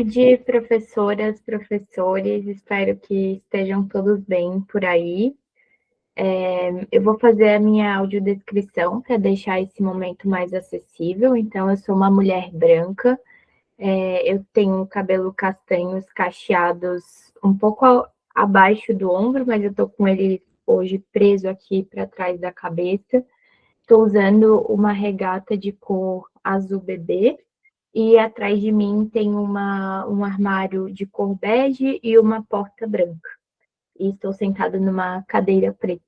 tarde, professoras, professores. Espero que estejam todos bem por aí. Eu vou fazer a minha audiodescrição para deixar esse momento mais acessível. Então, eu sou uma mulher branca, eu tenho cabelo castanhos cacheados um pouco abaixo do ombro, mas eu estou com ele hoje preso aqui para trás da cabeça. Estou usando uma regata de cor azul bebê. E atrás de mim tem um armário de cor bege e uma porta branca. E estou sentada numa cadeira preta.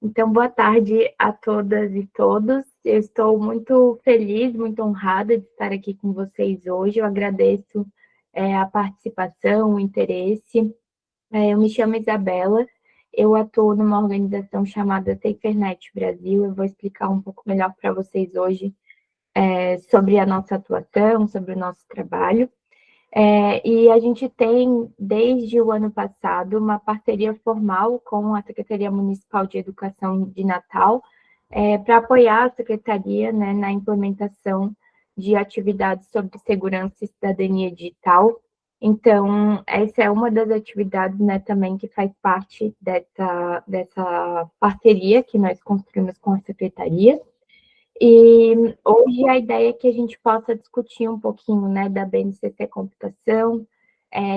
Então, boa tarde a todas e todos. Eu estou muito feliz, muito honrada de estar aqui com vocês hoje. Eu agradeço a participação, o interesse. Eu me chamo Isabela, eu atuo numa organização chamada SaferNet Brasil. Eu vou explicar um pouco melhor para vocês hoje sobre a nossa atuação, sobre o nosso trabalho. E a gente tem, desde o ano passado, uma parceria formal com a Secretaria Municipal de Educação de Natal, para apoiar a Secretaria, né, na implementação de atividades sobre segurança e cidadania digital. Então, essa é uma das atividades, né, também que faz parte dessa parceria que nós construímos com a Secretaria. E hoje a ideia é que a gente possa discutir um pouquinho, né, da BNCC Computação,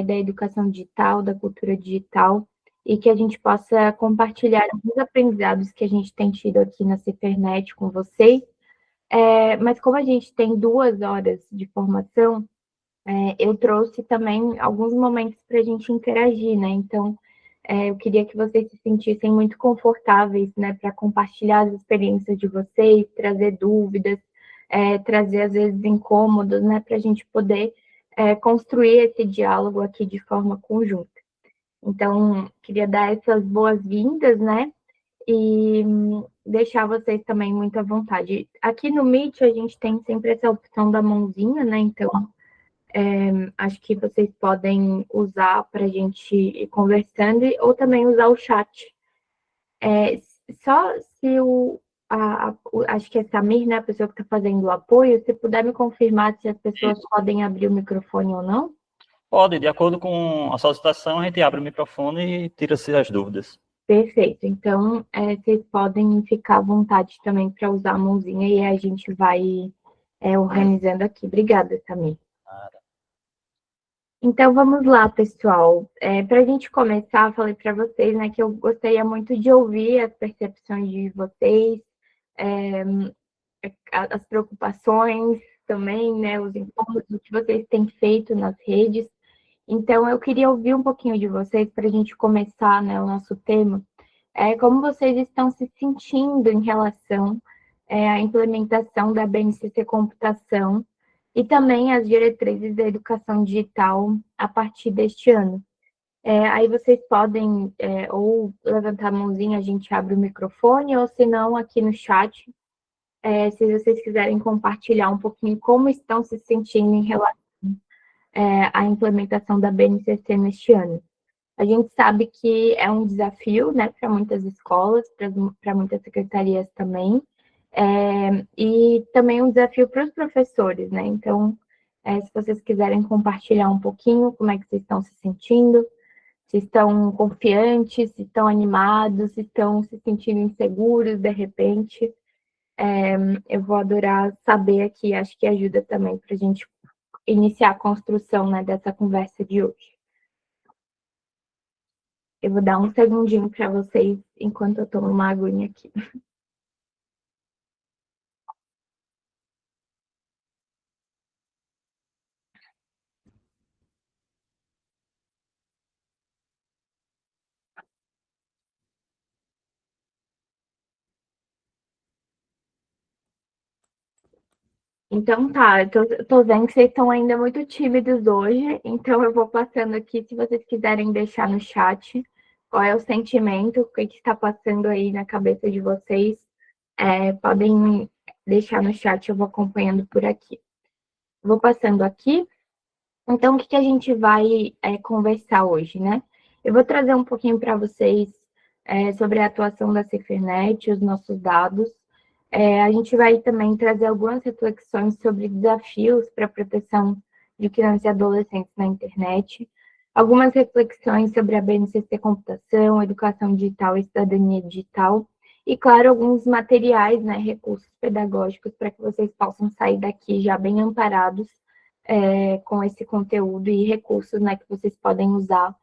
da educação digital, da cultura digital, e que a gente possa compartilhar alguns aprendizados que a gente tem tido aqui na SaferNet com vocês. Mas como a gente tem 2 horas de formação, eu trouxe também alguns momentos para a gente interagir, né? Então, eu queria que vocês se sentissem muito confortáveis, né, para compartilhar as experiências de vocês, trazer dúvidas, trazer, às vezes, incômodos, né, para a gente poder construir esse diálogo aqui de forma conjunta. Então, queria dar essas boas-vindas, né, e deixar vocês também muito à vontade. Aqui no Meet, a gente tem sempre essa opção da mãozinha, né, então acho que vocês podem usar para a gente ir conversando, ou também usar o chat. Só se acho que é Samir, né, a pessoa que está fazendo o apoio, se puder me confirmar se as pessoas podem abrir o microfone ou não? Pode, de acordo com a solicitação, a gente abre o microfone e tira-se as dúvidas. Perfeito. Então, vocês podem ficar à vontade também para usar a mãozinha e a gente vai organizando aqui. Obrigada, Samir. Então, vamos lá, pessoal. Para a gente começar, falei para vocês, né, que eu gostaria muito de ouvir as percepções de vocês, as preocupações também, né, os incômodos, o que vocês têm feito nas redes. Então, eu queria ouvir um pouquinho de vocês para a gente começar, né, o nosso tema. Como vocês estão se sentindo em relação à implementação da BNCC Computação e também as diretrizes da educação digital a partir deste ano. Aí vocês podem ou levantar a mãozinha, a gente abre o microfone, ou se não, aqui no chat, se vocês quiserem compartilhar um pouquinho como estão se sentindo em relação à implementação da BNCC neste ano. A gente sabe que é um desafio, né, para muitas escolas, para muitas secretarias também, e também um desafio para os professores, né? Então, se vocês quiserem compartilhar um pouquinho como é que vocês estão se sentindo, se estão confiantes, se estão animados, se estão se sentindo inseguros de repente, eu vou adorar saber aqui, acho que ajuda também para a gente iniciar a construção, né, dessa conversa de hoje. Eu vou dar um segundinho para vocês enquanto eu tomo uma aguinha aqui. Então tá, eu tô vendo que vocês estão ainda muito tímidos hoje, então eu vou passando aqui, se vocês quiserem deixar no chat qual é o sentimento, o que está passando aí na cabeça de vocês, podem deixar no chat, eu vou acompanhando por aqui. Vou passando aqui. Então, o que a gente vai conversar hoje, né? Eu vou trazer um pouquinho para vocês sobre a atuação da SaferNet, os nossos dados. A gente vai também trazer algumas reflexões sobre desafios para a proteção de crianças e adolescentes na internet, algumas reflexões sobre a BNCC Computação, educação digital e cidadania digital, e, claro, alguns materiais, né, recursos pedagógicos para que vocês possam sair daqui já bem amparados com esse conteúdo e recursos, né, que vocês podem usar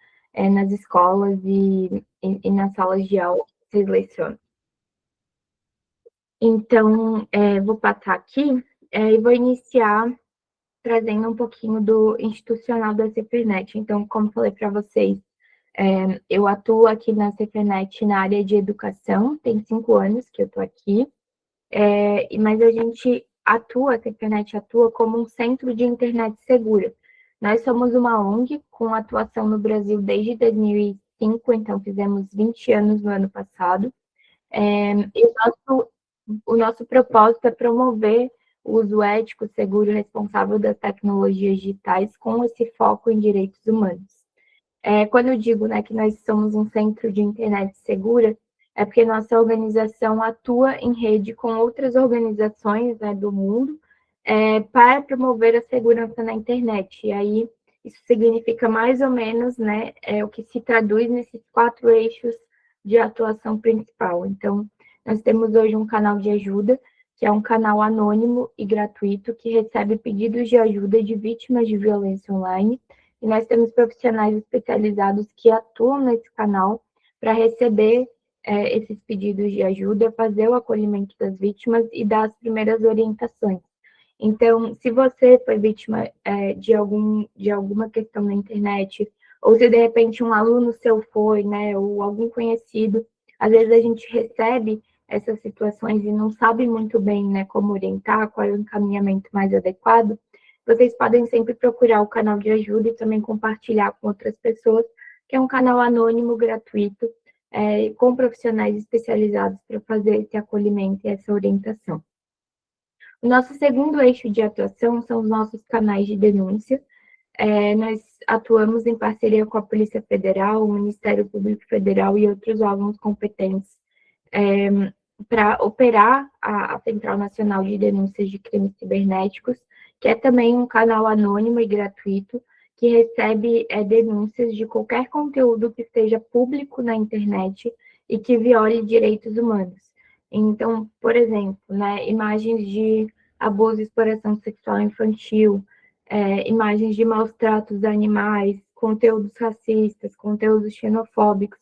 nas escolas e nas salas de aula que vocês lecionam. Então, vou passar aqui e vou iniciar trazendo um pouquinho do institucional da Cefernet. Então, como falei para vocês, eu atuo aqui na Cefernet na área de educação, tem 5 anos que eu estou aqui, mas a gente atua, a Cefernet atua como um centro de internet segura. Nós somos uma ONG com atuação no Brasil desde 2005, então fizemos 20 anos no ano passado. E o nosso propósito é promover o uso ético, seguro e responsável das tecnologias digitais com esse foco em direitos humanos. Quando eu digo, né, que nós somos um centro de internet segura, é porque nossa organização atua em rede com outras organizações, né, do mundo para promover a segurança na internet. E aí isso significa mais ou menos, né, o que se traduz nesses 4 eixos de atuação principal. Então, nós temos hoje um canal de ajuda, que é um canal anônimo e gratuito, que recebe pedidos de ajuda de vítimas de violência online, e nós temos profissionais especializados que atuam nesse canal para receber esses pedidos de ajuda, fazer o acolhimento das vítimas e dar as primeiras orientações. Então, se você foi vítima de alguma questão na internet, ou se de repente um aluno seu foi, né, ou algum conhecido, às vezes a gente recebe essas situações e não sabe muito bem, né, como orientar, qual é o encaminhamento mais adequado, vocês podem sempre procurar o canal de ajuda e também compartilhar com outras pessoas, que é um canal anônimo, gratuito, com profissionais especializados para fazer esse acolhimento e essa orientação. O nosso segundo eixo de atuação são os nossos canais de denúncia. Nós atuamos em parceria com a Polícia Federal, o Ministério Público Federal e outros órgãos competentes para operar a Central Nacional de Denúncias de Crimes Cibernéticos, que é também um canal anônimo e gratuito, que recebe denúncias de qualquer conteúdo que esteja público na internet e que viole direitos humanos. Então, por exemplo, né, imagens de abuso e exploração sexual infantil, imagens de maus tratos a animais, conteúdos racistas, conteúdos xenofóbicos,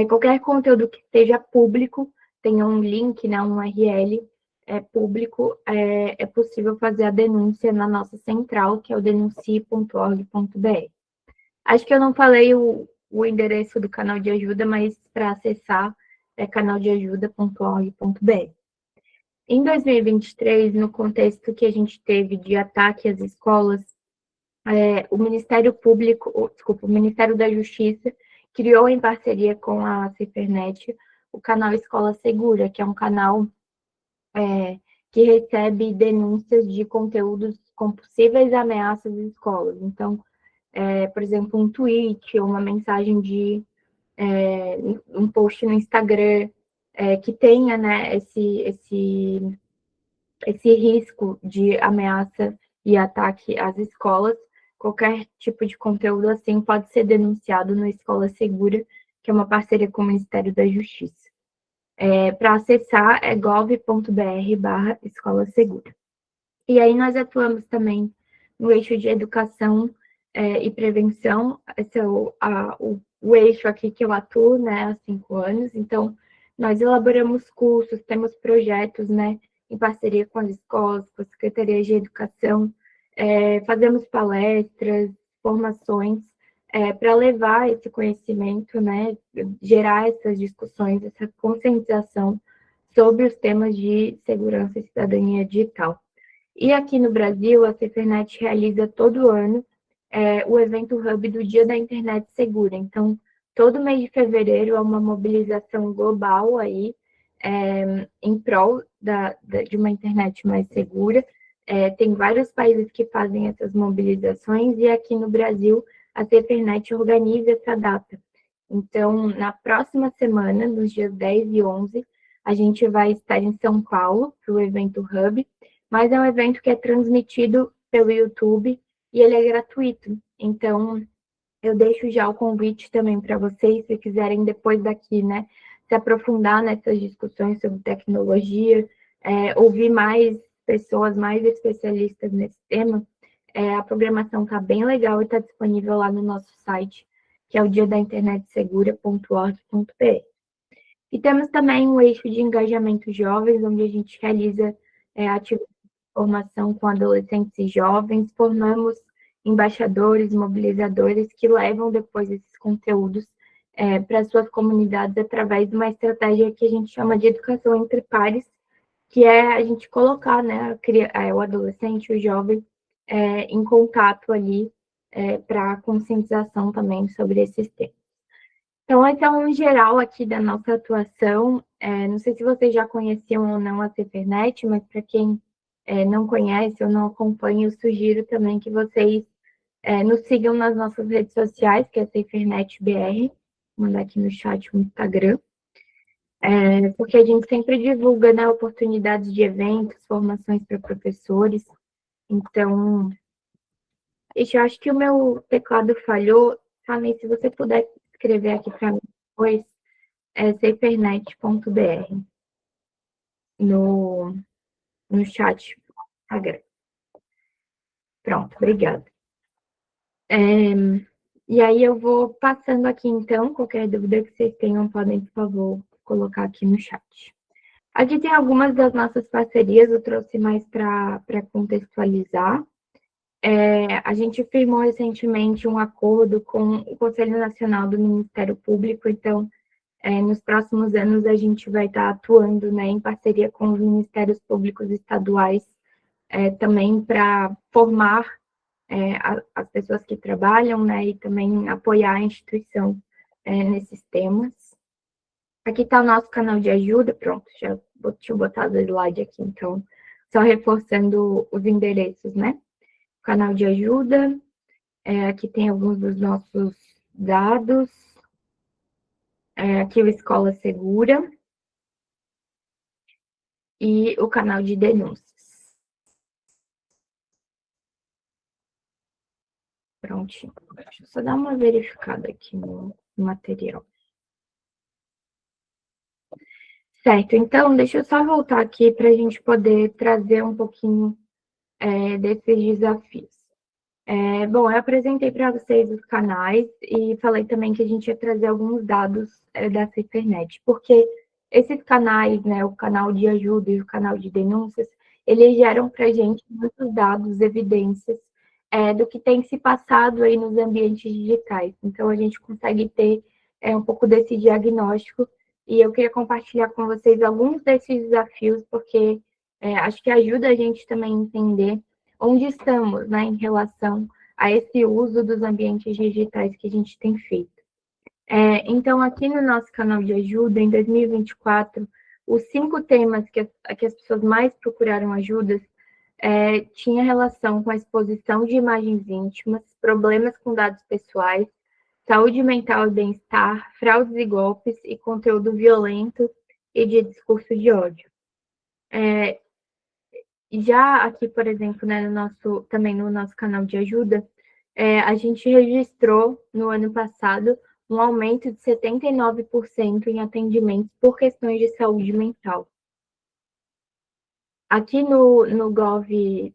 qualquer conteúdo que esteja público, tenha um link, né, um URL público, é possível fazer a denúncia na nossa central, que é o denuncie.org.br. Acho que eu não falei o endereço do canal de ajuda, mas para acessar é canaldeajuda.org.br. Em 2023, no contexto que a gente teve de ataque às escolas, o Ministério da Justiça criou em parceria com a Cifernet o canal Escola Segura, que é um canal que recebe denúncias de conteúdos com possíveis ameaças às escolas. Então, por exemplo, um tweet ou uma mensagem de um post no Instagram que tenha, né, esse risco de ameaça e ataque às escolas, qualquer tipo de conteúdo assim pode ser denunciado no Escola Segura, que é uma parceria com o Ministério da Justiça. Para acessar é gov.br/escola segura. E aí nós atuamos também no eixo de educação e prevenção, esse é o eixo aqui que eu atuo, né, há 5 anos, então nós elaboramos cursos, temos projetos, né, em parceria com as escolas, com a Secretaria de Educação, fazemos palestras, formações, para levar esse conhecimento, né, gerar essas discussões, essa conscientização sobre os temas de segurança e cidadania digital. E aqui no Brasil, a Cefernet realiza todo ano o evento Hub do Dia da Internet Segura. Então, todo mês de fevereiro é uma mobilização global aí, em prol de uma internet mais segura. Tem vários países que fazem essas mobilizações e aqui no Brasil a Cefernet organiza essa data. Então, na próxima semana, nos dias 10 e 11, a gente vai estar em São Paulo para o evento Hub, mas é um evento que é transmitido pelo YouTube e ele é gratuito. Então, eu deixo já o convite também para vocês, se quiserem depois daqui, né, se aprofundar nessas discussões sobre tecnologia, ouvir mais pessoas, mais especialistas nesse tema. A programação está bem legal e está disponível lá no nosso site, que é o diadainternetsegura.org.br. E temos também um eixo de engajamento jovens, onde a gente realiza atividades de formação com adolescentes e jovens, formamos embaixadores, mobilizadores que levam depois esses conteúdos para suas comunidades através de uma estratégia que a gente chama de educação entre pares, que é a gente colocar, né, o adolescente, o jovem, em contato ali para conscientização também sobre esses temas. Então, esse é um geral aqui da nossa atuação. Não sei se vocês já conheciam ou não a Cifernet, mas para quem não conhece ou não acompanha, eu sugiro também que vocês nos sigam nas nossas redes sociais, que é Cifernet BR. Vou mandar aqui no chat o Instagram. Porque a gente sempre divulga, né, oportunidades de eventos, formações para professores. Então, eu acho que o meu teclado falhou. Também, se você puder escrever aqui para mim depois, é cifernet.br no chat do Instagram. Pronto, obrigada. E aí eu vou passando aqui, então, qualquer dúvida que vocês tenham, podem, por favor, colocar aqui no chat. Aqui tem algumas das nossas parcerias, eu trouxe mais para contextualizar. A gente firmou recentemente um acordo com o Conselho Nacional do Ministério Público, então, nos próximos anos, a gente vai estar atuando, né, em parceria com os Ministérios Públicos Estaduais, também para formar as pessoas que trabalham, né, e também apoiar a instituição nesses temas. Aqui está o nosso canal de ajuda, pronto, já tinha botado o slide aqui, então, só reforçando os endereços, né? Canal de ajuda, aqui tem alguns dos nossos dados, aqui o Escola Segura, e o canal de denúncias. Prontinho. Deixa eu só dar uma verificada aqui no material. Certo, então, deixa eu só voltar aqui para a gente poder trazer um pouquinho desses desafios. Bom, eu apresentei para vocês os canais e falei também que a gente ia trazer alguns dados da Cifernet, porque esses canais, né, o canal de ajuda e o canal de denúncias, eles geram para a gente muitos dados, evidências do que tem se passado aí nos ambientes digitais. Então, a gente consegue ter um pouco desse diagnóstico e eu queria compartilhar com vocês alguns desses desafios, porque acho que ajuda a gente também a entender onde estamos, né, em relação a esse uso dos ambientes digitais que a gente tem feito. Então, aqui no nosso canal de ajuda, em 2024, os 5 temas que as pessoas mais procuraram ajudas tinha relação com a exposição de imagens íntimas, problemas com dados pessoais, saúde mental e bem-estar, fraudes e golpes e conteúdo violento e de discurso de ódio. Já aqui, por exemplo, né, também no nosso canal de ajuda, a gente registrou no ano passado um aumento de 79% em atendimentos por questões de saúde mental. Aqui no Gov,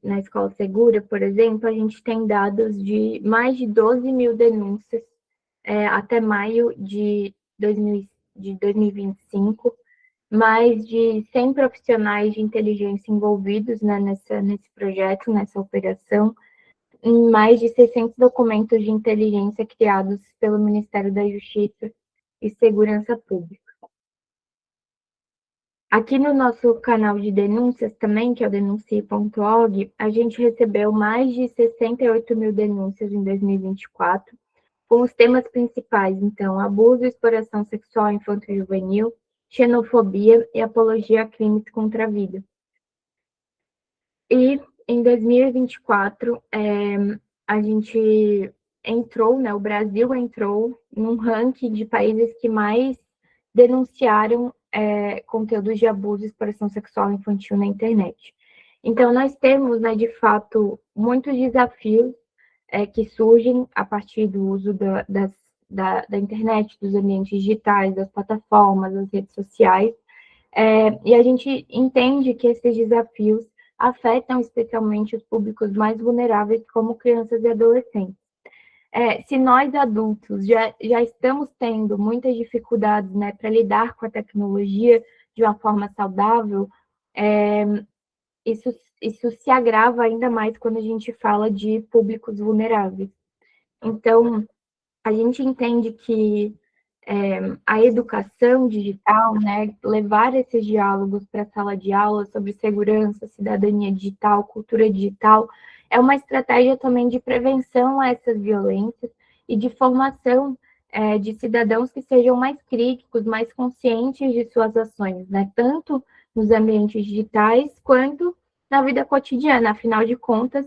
na Escola Segura, por exemplo, a gente tem dados de mais de 12 mil denúncias até maio de 2025, mais de 100 profissionais de inteligência envolvidos, né, nesse projeto, nessa operação, em mais de 600 documentos de inteligência criados pelo Ministério da Justiça e Segurança Pública. Aqui no nosso canal de denúncias também, que é o denuncie.org, a gente recebeu mais de 68 mil denúncias em 2024, com os temas principais, então, abuso e exploração sexual infanto-juvenil, xenofobia e apologia a crimes contra a vida. E em 2024, a gente entrou, né, o Brasil entrou num ranking de países que mais denunciaram conteúdos de abuso e exploração sexual infantil na internet. Então, nós temos, né, de fato, muitos desafios que surgem a partir do uso da internet, dos ambientes digitais, das plataformas, das redes sociais, e a gente entende que esses desafios afetam especialmente os públicos mais vulneráveis, como crianças e adolescentes. Se nós adultos já estamos tendo muitas dificuldades, né, para lidar com a tecnologia de uma forma saudável, isso se agrava ainda mais quando a gente fala de públicos vulneráveis. Então, a gente entende que a educação digital, né, levar esses diálogos para a sala de aula sobre segurança, cidadania digital, cultura digital, é uma estratégia também de prevenção a essas violências e de formação de cidadãos que sejam mais críticos, mais conscientes de suas ações, né, tanto nos ambientes digitais quanto na vida cotidiana. Afinal de contas,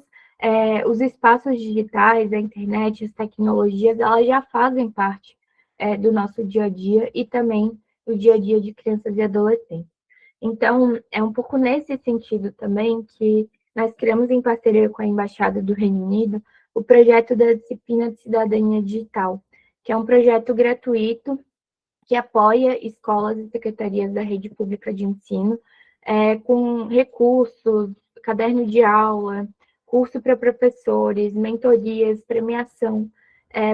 os espaços digitais, a internet, as tecnologias, elas já fazem parte do nosso dia a dia e também do dia a dia de crianças e adolescentes. Então, é um pouco nesse sentido também que nós criamos, em parceria com a Embaixada do Reino Unido, o projeto da disciplina de cidadania digital, que é um projeto gratuito que apoia escolas e secretarias da rede pública de ensino com recursos, caderno de aula, curso para professores, mentorias, premiação,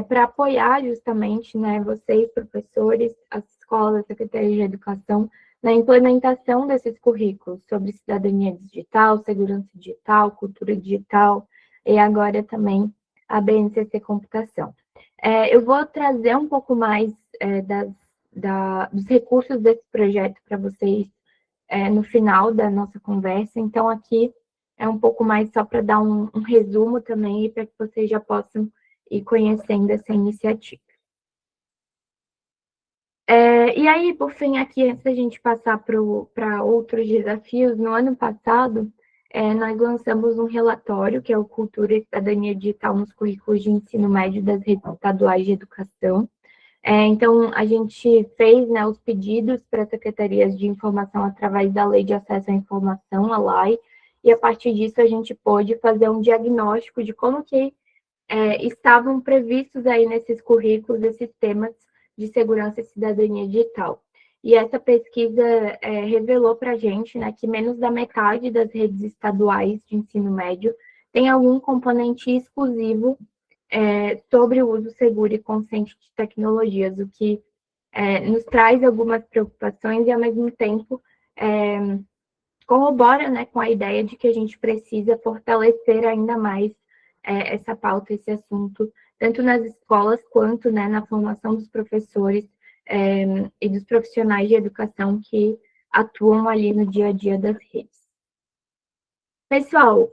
para apoiar justamente, né, vocês, professores, as escolas, a Secretaria de Educação, na implementação desses currículos sobre cidadania digital, segurança digital, cultura digital e agora também a BNCC Computação. Eu vou trazer um pouco mais dos recursos desse projeto para vocês no final da nossa conversa. Então, aqui é um pouco mais só para dar um resumo também, para que vocês já possam ir conhecendo essa iniciativa. E aí, por fim, aqui, antes da gente passar para outros desafios, no ano passado, nós lançamos um relatório, que é o Cultura e Cidadania Digital nos Currículos de Ensino Médio das Redes Estaduais de Educação. Então, a gente fez, né, os pedidos para as secretarias de informação através da Lei de Acesso à Informação, a LAI, e a partir disso a gente pôde fazer um diagnóstico de como que estavam previstos aí nesses currículos esses temas de segurança e cidadania digital. E essa pesquisa revelou para a gente, né, que menos da metade das redes estaduais de ensino médio tem algum componente exclusivo sobre o uso seguro e consciente de tecnologias, o que nos traz algumas preocupações e, ao mesmo tempo, corrobora, né, com a ideia de que a gente precisa fortalecer ainda mais essa pauta, esse assunto, tanto nas escolas quanto, né, na formação dos professores e dos profissionais de educação que atuam ali no dia a dia das redes. Pessoal,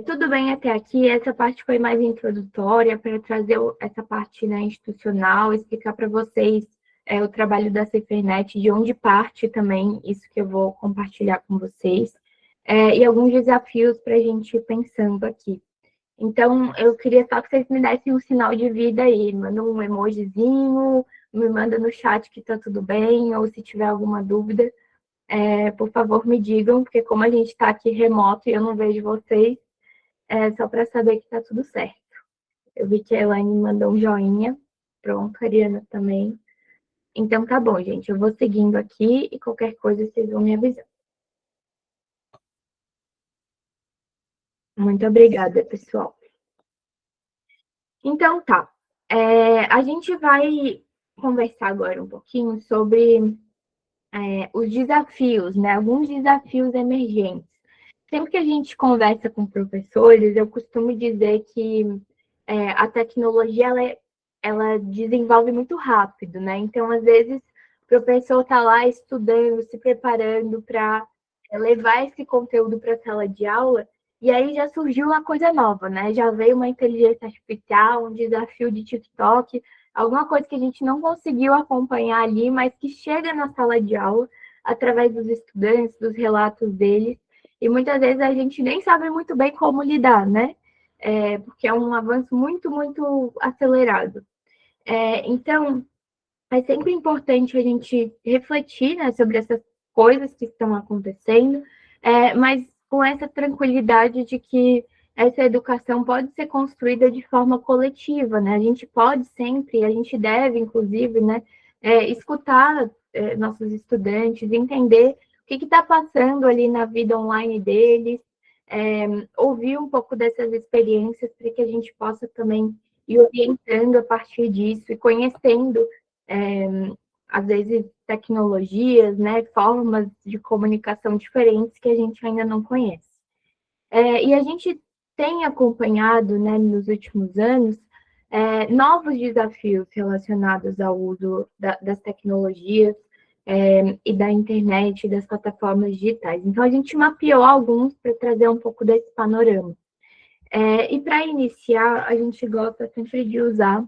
tudo bem até aqui? Essa parte foi mais introdutória para trazer essa parte, né, institucional, explicar para vocês o trabalho da Cifernet, de onde parte também isso que eu vou compartilhar com vocês, e alguns desafios para a gente ir pensando aqui. Então, eu queria só que vocês me dessem um sinal de vida aí, manda um emojizinho, me manda no chat que está tudo bem, ou se tiver alguma dúvida, por favor, me digam, porque como a gente está aqui remoto e eu não vejo vocês, só para saber que está tudo certo. Eu vi que a Elaine mandou um joinha. Pronto, a Ariana também. Então, tá bom, gente. Eu vou seguindo aqui e qualquer coisa vocês vão me avisar. Muito obrigada, pessoal. Então, tá. A gente vai conversar agora um pouquinho sobre os desafios, né? Alguns desafios emergentes. Sempre que a gente conversa com professores, eu costumo dizer que a tecnologia ela desenvolve muito rápido, né? Então, às vezes, o professor está lá estudando, se preparando para levar esse conteúdo para a sala de aula, e aí já surgiu uma coisa nova, né? Já veio uma inteligência artificial, um desafio de TikTok, alguma coisa que a gente não conseguiu acompanhar ali, mas que chega na sala de aula através dos estudantes, dos relatos deles, e muitas vezes a gente nem sabe muito bem como lidar, né? Porque é um avanço muito, muito acelerado. Então, é sempre importante a gente refletir, né, sobre essas coisas que estão acontecendo, mas com essa tranquilidade de que essa educação pode ser construída de forma coletiva, né? A gente pode sempre, a gente deve, inclusive, né, escutar nossos estudantes, entender o que está passando ali na vida online deles, ouvir um pouco dessas experiências para que a gente possa também ir orientando a partir disso e conhecendo, às vezes, tecnologias, né, formas de comunicação diferentes que a gente ainda não conhece. E a gente tem acompanhado, né, nos últimos anos, novos desafios relacionados ao uso das tecnologias e da internet, das plataformas digitais. Então, a gente mapeou alguns para trazer um pouco desse panorama. E para iniciar, a gente gosta sempre de usar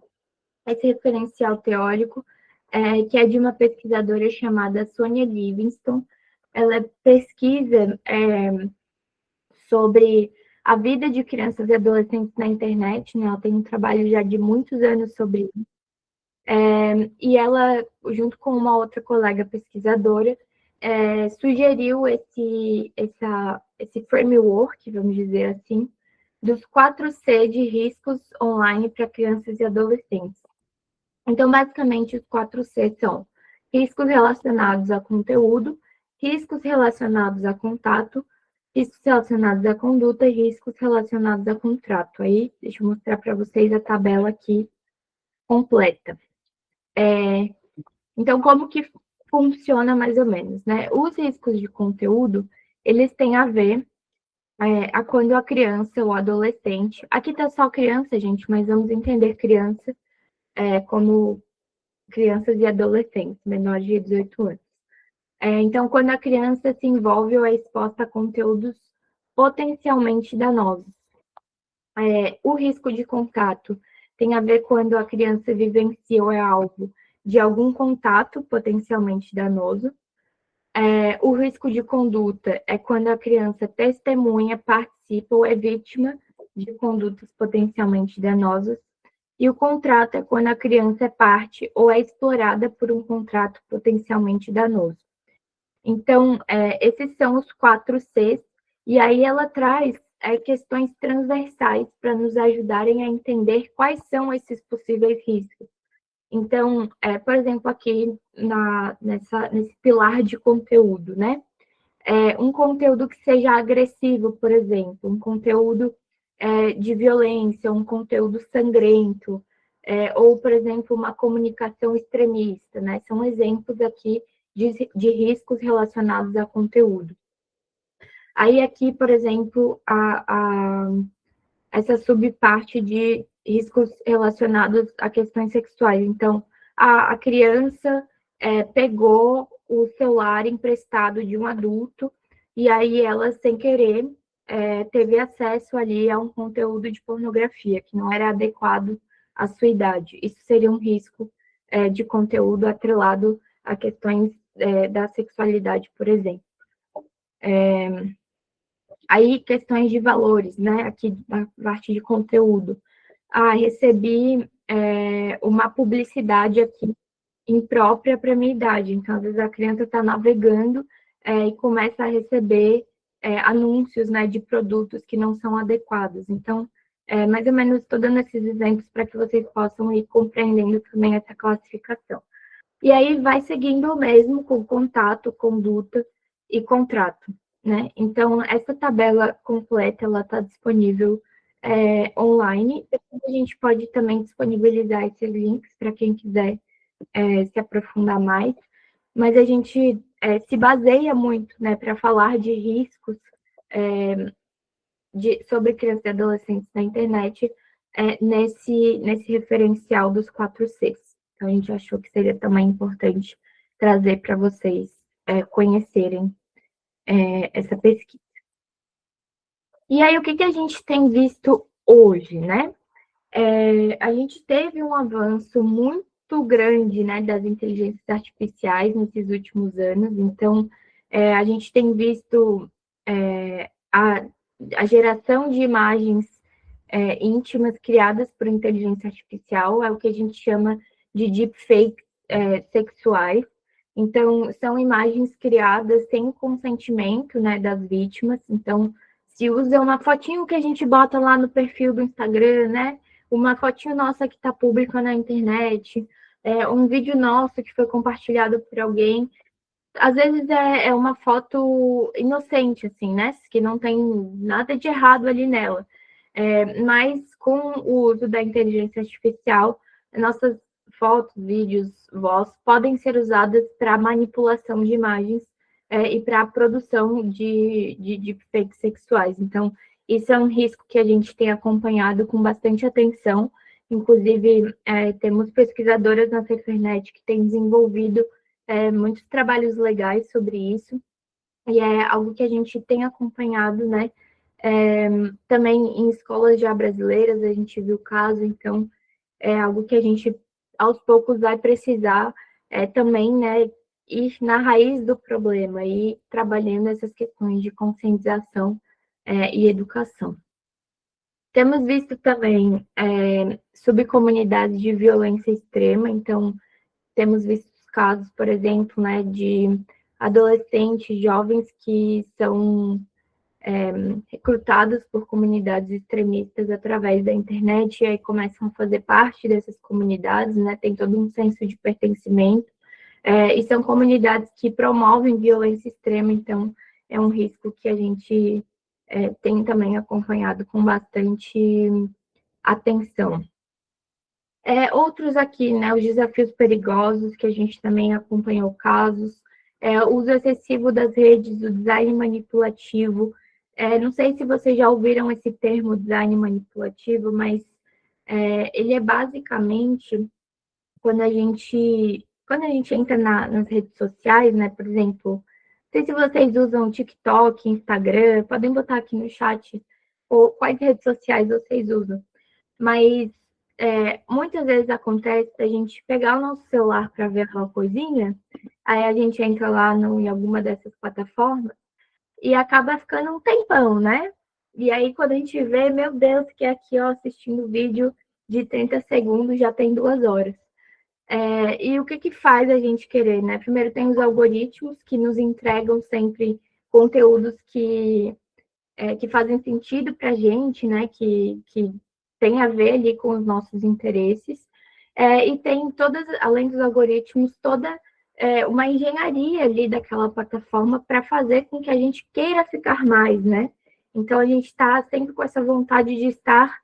esse referencial teórico, que é de uma pesquisadora chamada Sonia Livingston. Ela pesquisa sobre a vida de crianças e adolescentes na internet, né? Ela tem um trabalho já de muitos anos sobre isso. E ela, junto com uma outra colega pesquisadora, sugeriu esse framework, vamos dizer assim, dos 4C de riscos online para crianças e adolescentes. Então, basicamente, os 4C são riscos relacionados a conteúdo, riscos relacionados a contato, riscos relacionados à conduta e riscos relacionados a contrato. Aí, deixa eu mostrar para vocês a tabela aqui completa. Então, como que funciona mais ou menos, né? Os riscos de conteúdo, eles têm a ver a quando a criança ou adolescente, aqui está só criança, gente, mas vamos entender criança como crianças e adolescentes, menores de 18 anos. Então, quando a criança se envolve ou é exposta a conteúdos potencialmente danosos. O risco de contato tem a ver quando a criança vivencia ou é alvo de algum contato potencialmente danoso. O risco de conduta é quando a criança testemunha, participa ou é vítima de condutas potencialmente danosas. E o contrato é quando a criança é parte ou é explorada por um contrato potencialmente danoso. Então, esses são os 4Cs, e aí ela traz questões transversais para nos ajudarem a entender quais são esses possíveis riscos. Então, por exemplo, aqui nesse pilar de conteúdo, né? Um conteúdo que seja agressivo, por exemplo, um conteúdo de violência, um conteúdo sangrento, ou, por exemplo, uma comunicação extremista, né? São exemplos aqui de riscos relacionados a conteúdo. Aí aqui, por exemplo, essa subparte de riscos relacionados a questões sexuais. Então, a criança pegou o celular emprestado de um adulto e aí ela, sem querer, teve acesso ali a um conteúdo de pornografia que não era adequado à sua idade. Isso seria um risco de conteúdo atrelado a questões da sexualidade, por exemplo. Aí, questões de valores, né? Aqui, na parte de conteúdo. Recebi uma publicidade aqui imprópria para a minha idade. Então, às vezes, a criança está navegando e começa a receber anúncios, né, de produtos que não são adequados. Então, mais ou menos, estou dando esses exemplos para que vocês possam ir compreendendo também essa classificação. E aí, vai seguindo o mesmo com contato, conduta e contrato, né? Então, essa tabela completa, ela está disponível online. Depois a gente pode também disponibilizar esses links para quem quiser se aprofundar mais, mas a gente se baseia muito, né, para falar de riscos sobre crianças e adolescentes na internet nesse referencial dos 4Cs. Então, a gente achou que seria também importante trazer para vocês conhecerem essa pesquisa. E aí, o que a gente tem visto hoje, né? A gente teve um avanço muito grande, né, das inteligências artificiais nesses últimos anos. Então, a gente tem visto a geração de imagens íntimas criadas por inteligência artificial, é o que a gente chama de deepfake sexuais. Então, são imagens criadas sem consentimento, né, das vítimas. Então, se usa uma fotinho que a gente bota lá no perfil do Instagram, né? Uma fotinho nossa que está pública na internet, um vídeo nosso que foi compartilhado por alguém. Às vezes é uma foto inocente, assim, né? Que não tem nada de errado ali nela. Mas com o uso da inteligência artificial, nossas fotos, vídeos, voz podem ser usadas para manipulação de imagens e para a produção de fakes sexuais. Então, isso é um risco que a gente tem acompanhado com bastante atenção. Inclusive, temos pesquisadoras na Cefernet que têm desenvolvido muitos trabalhos legais sobre isso, e é algo que a gente tem acompanhado, né? Também em escolas já brasileiras, a gente viu o caso, então é algo que a gente, aos poucos, vai precisar também, né, ir na raiz do problema e trabalhando essas questões de conscientização e educação. Temos visto também subcomunidades de violência extrema, então temos visto casos, por exemplo, né, de adolescentes, jovens que são recrutados por comunidades extremistas através da internet e aí começam a fazer parte dessas comunidades, né, tem todo um senso de pertencimento, e são comunidades que promovem violência extrema, então é um risco que a gente tem também acompanhado com bastante atenção. Outros aqui, né, os desafios perigosos, que a gente também acompanhou casos, o uso excessivo das redes, o design manipulativo. Não sei se vocês já ouviram esse termo, design manipulativo, mas ele é basicamente quando a gente entra nas redes sociais, né, por exemplo, não sei se vocês usam TikTok, Instagram, podem botar aqui no chat ou quais redes sociais vocês usam. Mas muitas vezes acontece a gente pegar o nosso celular para ver aquela coisinha, aí a gente entra lá em alguma dessas plataformas e acaba ficando um tempão, né? E aí, quando a gente vê, meu Deus, que aqui, ó, assistindo vídeo de 30 segundos já tem 2 horas. E o que faz a gente querer, né? Primeiro tem os algoritmos que nos entregam sempre conteúdos que fazem sentido para a gente, né? Que tem a ver ali com os nossos interesses. E tem todas, além dos algoritmos, toda uma engenharia ali daquela plataforma para fazer com que a gente queira ficar mais, né? Então a gente está sempre com essa vontade de estar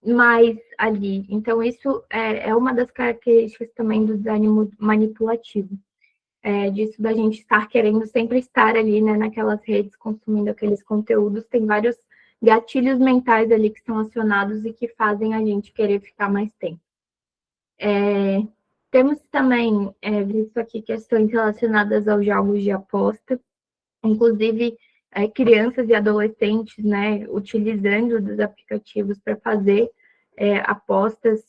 mais ali. Então, isso é uma das características também do design manipulativo. Disso da gente estar querendo sempre estar ali, né, naquelas redes, consumindo aqueles conteúdos. Tem vários gatilhos mentais ali que são acionados e que fazem a gente querer ficar mais tempo. Temos também visto aqui questões relacionadas aos jogos de aposta, inclusive crianças e adolescentes, né, utilizando dos aplicativos para fazer apostas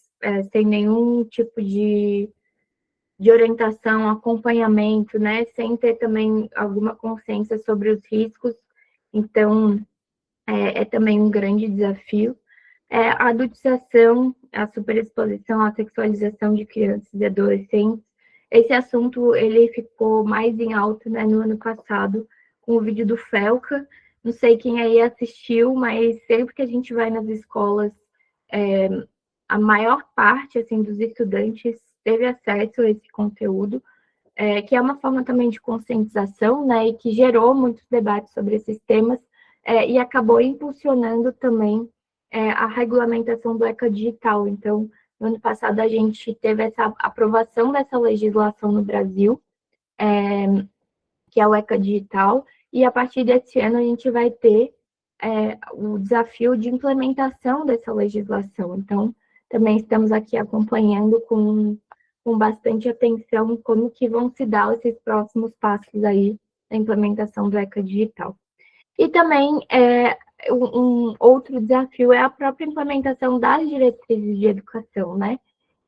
sem nenhum tipo de orientação, acompanhamento, né, sem ter também alguma consciência sobre os riscos. Então, é também um grande desafio. A adultização, a superexposição, a sexualização de crianças e adolescentes. Esse assunto ele ficou mais em alta, né, no ano passado, com o vídeo do Felca. Não sei quem aí assistiu, mas sempre que a gente vai nas escolas, a maior parte assim, dos estudantes teve acesso a esse conteúdo, que é uma forma também de conscientização, né, e que gerou muitos debates sobre esses temas, e acabou impulsionando também a regulamentação do ECA digital. Então, no ano passado, a gente teve essa aprovação dessa legislação no Brasil, que é o ECA digital, e a partir desse ano a gente vai ter o desafio de implementação dessa legislação. Então, também estamos aqui acompanhando com bastante atenção como que vão se dar esses próximos passos aí da implementação do ECA digital. E também um outro desafio é a própria implementação das diretrizes de educação, né?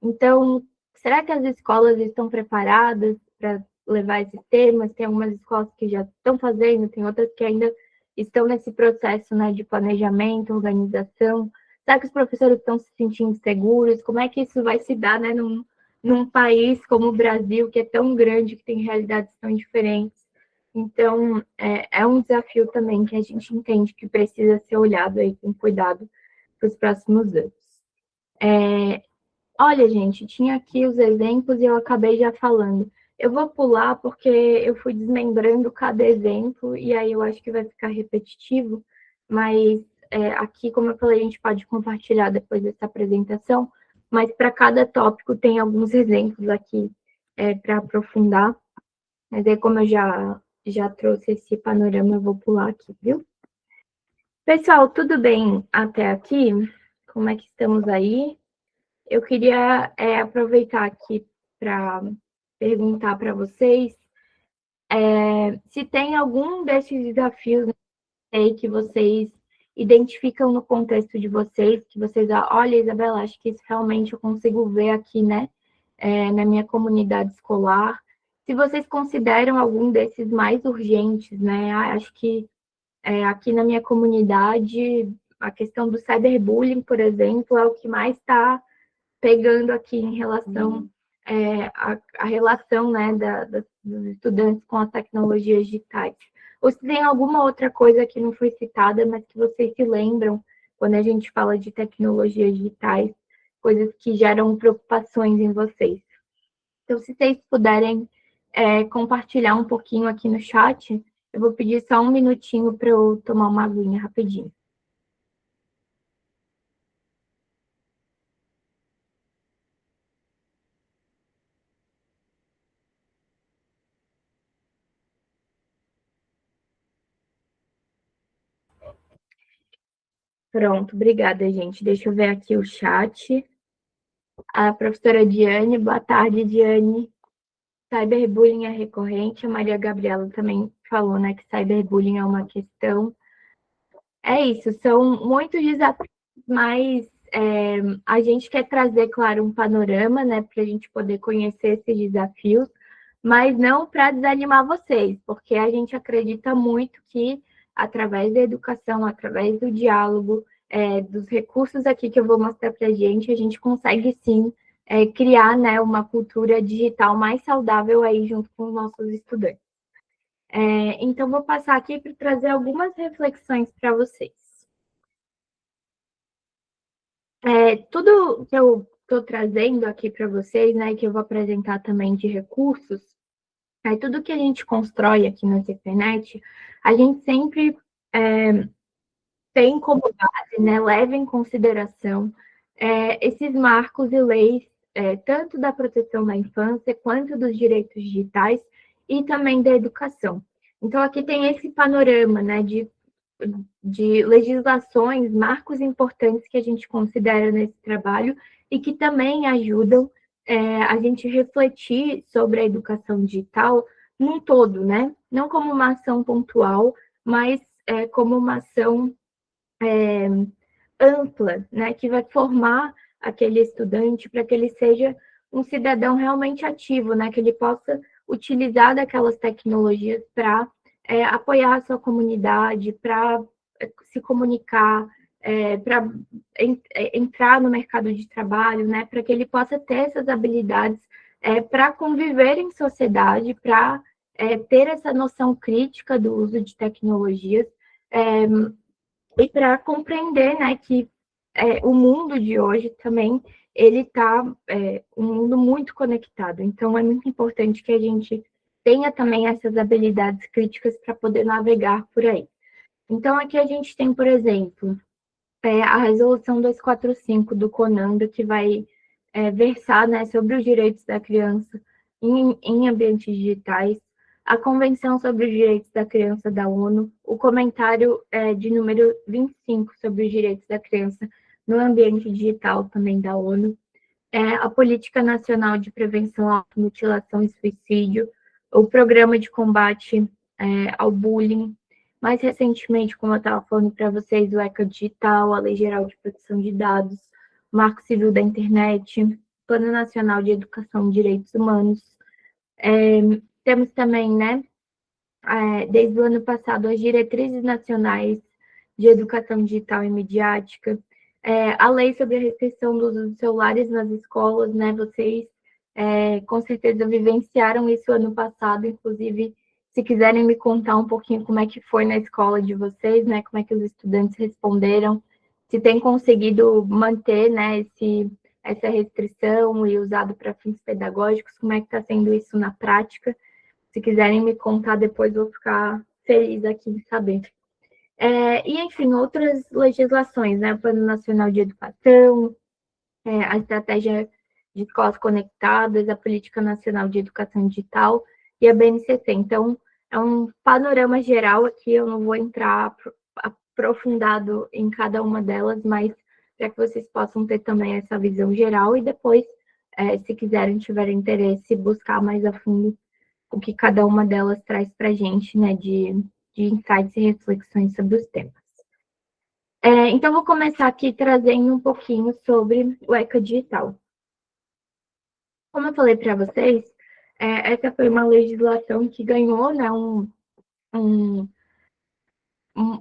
Então, será que as escolas estão preparadas para levar esses temas? Tem algumas escolas que já estão fazendo, tem outras que ainda estão nesse processo, né, de planejamento, organização. Será que os professores estão se sentindo seguros? Como é que isso vai se dar, né, num país como o Brasil, que é tão grande, que tem realidades tão diferentes? Então, é um desafio também que a gente entende que precisa ser olhado aí com cuidado para os próximos anos. Olha, gente, tinha aqui os exemplos e eu acabei já falando. Eu vou pular porque eu fui desmembrando cada exemplo e aí eu acho que vai ficar repetitivo, mas aqui, como eu falei, a gente pode compartilhar depois dessa apresentação, mas para cada tópico tem alguns exemplos aqui para aprofundar. Mas aí, como eu já trouxe esse panorama, eu vou pular aqui, viu? Pessoal, tudo bem até aqui? Como é que estamos aí? Eu queria aproveitar aqui para perguntar para vocês se tem algum desses desafios aí que vocês identificam no contexto de vocês, que vocês, olha, Isabela, acho que isso realmente eu consigo ver aqui, né, na minha comunidade escolar. Se vocês consideram algum desses mais urgentes, né, acho que aqui na minha comunidade, a questão do cyberbullying, por exemplo, é o que mais está pegando aqui em relação à relação, né, dos estudantes com as tecnologias digitais. Ou se tem alguma outra coisa que não foi citada, mas que vocês se lembram quando a gente fala de tecnologias digitais, coisas que geram preocupações em vocês. Então, se vocês puderem compartilhar um pouquinho aqui no chat, eu vou pedir só um minutinho para eu tomar uma aguinha rapidinho. Pronto, obrigada, gente. Deixa eu ver aqui o chat. A professora Diane, boa tarde, Diane. Cyberbullying é recorrente. A Maria Gabriela também falou, né, que cyberbullying é uma questão. É isso, são muitos desafios, mas a gente quer trazer, claro, um panorama, né, para a gente poder conhecer esses desafios, mas não para desanimar vocês, porque a gente acredita muito que, através da educação, através do diálogo, dos recursos aqui que eu vou mostrar para a gente consegue sim criar, né, uma cultura digital mais saudável aí junto com os nossos estudantes. Então, vou passar aqui para trazer algumas reflexões para vocês. Tudo que eu estou trazendo aqui para vocês, né, que eu vou apresentar também de recursos, tudo que a gente constrói aqui na internet, a gente sempre tem como base, né, leva em consideração esses marcos e leis, tanto da proteção da infância, quanto dos direitos digitais e também da educação. Então, aqui tem esse panorama, né, de legislações, marcos importantes que a gente considera nesse trabalho e que também ajudam a gente refletir sobre a educação digital num todo, né? Não como uma ação pontual, mas como uma ação ampla, né? Que vai formar aquele estudante para que ele seja um cidadão realmente ativo, né? Que ele possa utilizar daquelas tecnologias para apoiar a sua comunidade, para se comunicar, para entrar no mercado de trabalho, né, para que ele possa ter essas habilidades para conviver em sociedade, para ter essa noção crítica do uso de tecnologias e para compreender, né, que o mundo de hoje também ele está um mundo muito conectado. Então é muito importante que a gente tenha também essas habilidades críticas para poder navegar por aí. Então, aqui a gente tem, por exemplo, a resolução 245 do CONANDA, que vai versar, né, sobre os direitos da criança em ambientes digitais, a Convenção sobre os Direitos da Criança da ONU, o comentário de número 25 sobre os direitos da criança no ambiente digital também da ONU, a Política Nacional de Prevenção à Mutilação e Suicídio, o Programa de Combate ao Bullying, mais recentemente, como eu estava falando para vocês, o ECA Digital, a Lei Geral de Proteção de Dados, o Marco Civil da Internet, Plano Nacional de Educação e Direitos Humanos. Temos também, né, desde o ano passado, as Diretrizes Nacionais de Educação Digital e Midiática, a lei sobre a restrição do uso dos celulares nas escolas, né? Vocês com certeza vivenciaram isso ano passado, inclusive Se quiserem me contar um pouquinho como é que foi na escola de vocês, né? Como é que os estudantes responderam, se tem conseguido manter, né, essa restrição e usado para fins pedagógicos, como é que está sendo isso na prática. Se quiserem me contar depois, vou ficar feliz aqui de saber. E, enfim, outras legislações, né? O Plano Nacional de Educação, a Estratégia de Escolas Conectadas, a Política Nacional de Educação Digital e a BNCC. Então, é um panorama geral aqui, eu não vou entrar aprofundado em cada uma delas, mas para que vocês possam ter também essa visão geral e depois, se quiserem, tiverem interesse, buscar mais a fundo o que cada uma delas traz para a gente, né, de insights e reflexões sobre os temas. Então, vou começar aqui trazendo um pouquinho sobre o ECA Digital. Como eu falei para vocês, essa foi uma legislação que ganhou, né,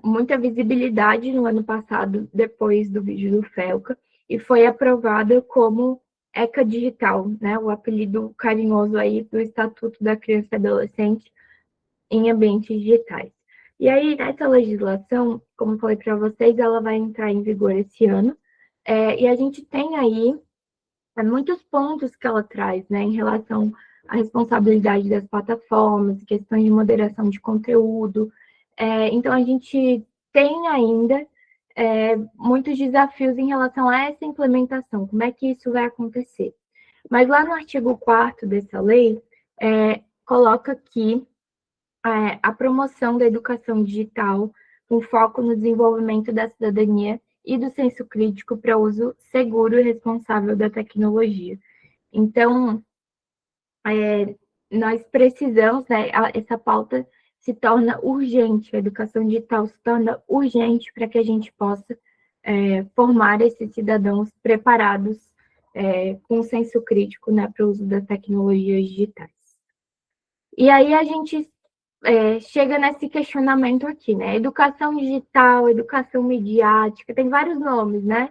muita visibilidade no ano passado, depois do vídeo do Felca, e foi aprovada como ECA Digital, né, o apelido carinhoso aí do Estatuto da Criança e Adolescente em ambientes digitais. E aí, essa legislação, como eu falei para vocês, ela vai entrar em vigor esse ano, e a gente tem aí muitos pontos que ela traz, né, em relação à responsabilidade das plataformas, questões de moderação de conteúdo. Então, a gente tem ainda muitos desafios em relação a essa implementação, como é que isso vai acontecer. Mas lá no artigo 4º dessa lei, coloca que a promoção da educação digital, com foco no desenvolvimento da cidadania e do senso crítico para uso seguro e responsável da tecnologia. Então, nós precisamos, né, essa pauta se torna urgente, a educação digital se torna urgente para que a gente possa formar esses cidadãos preparados com senso crítico, né, para o uso das tecnologias digitais. E aí a gente chega nesse questionamento aqui, né? Educação digital, educação midiática, tem vários nomes, né?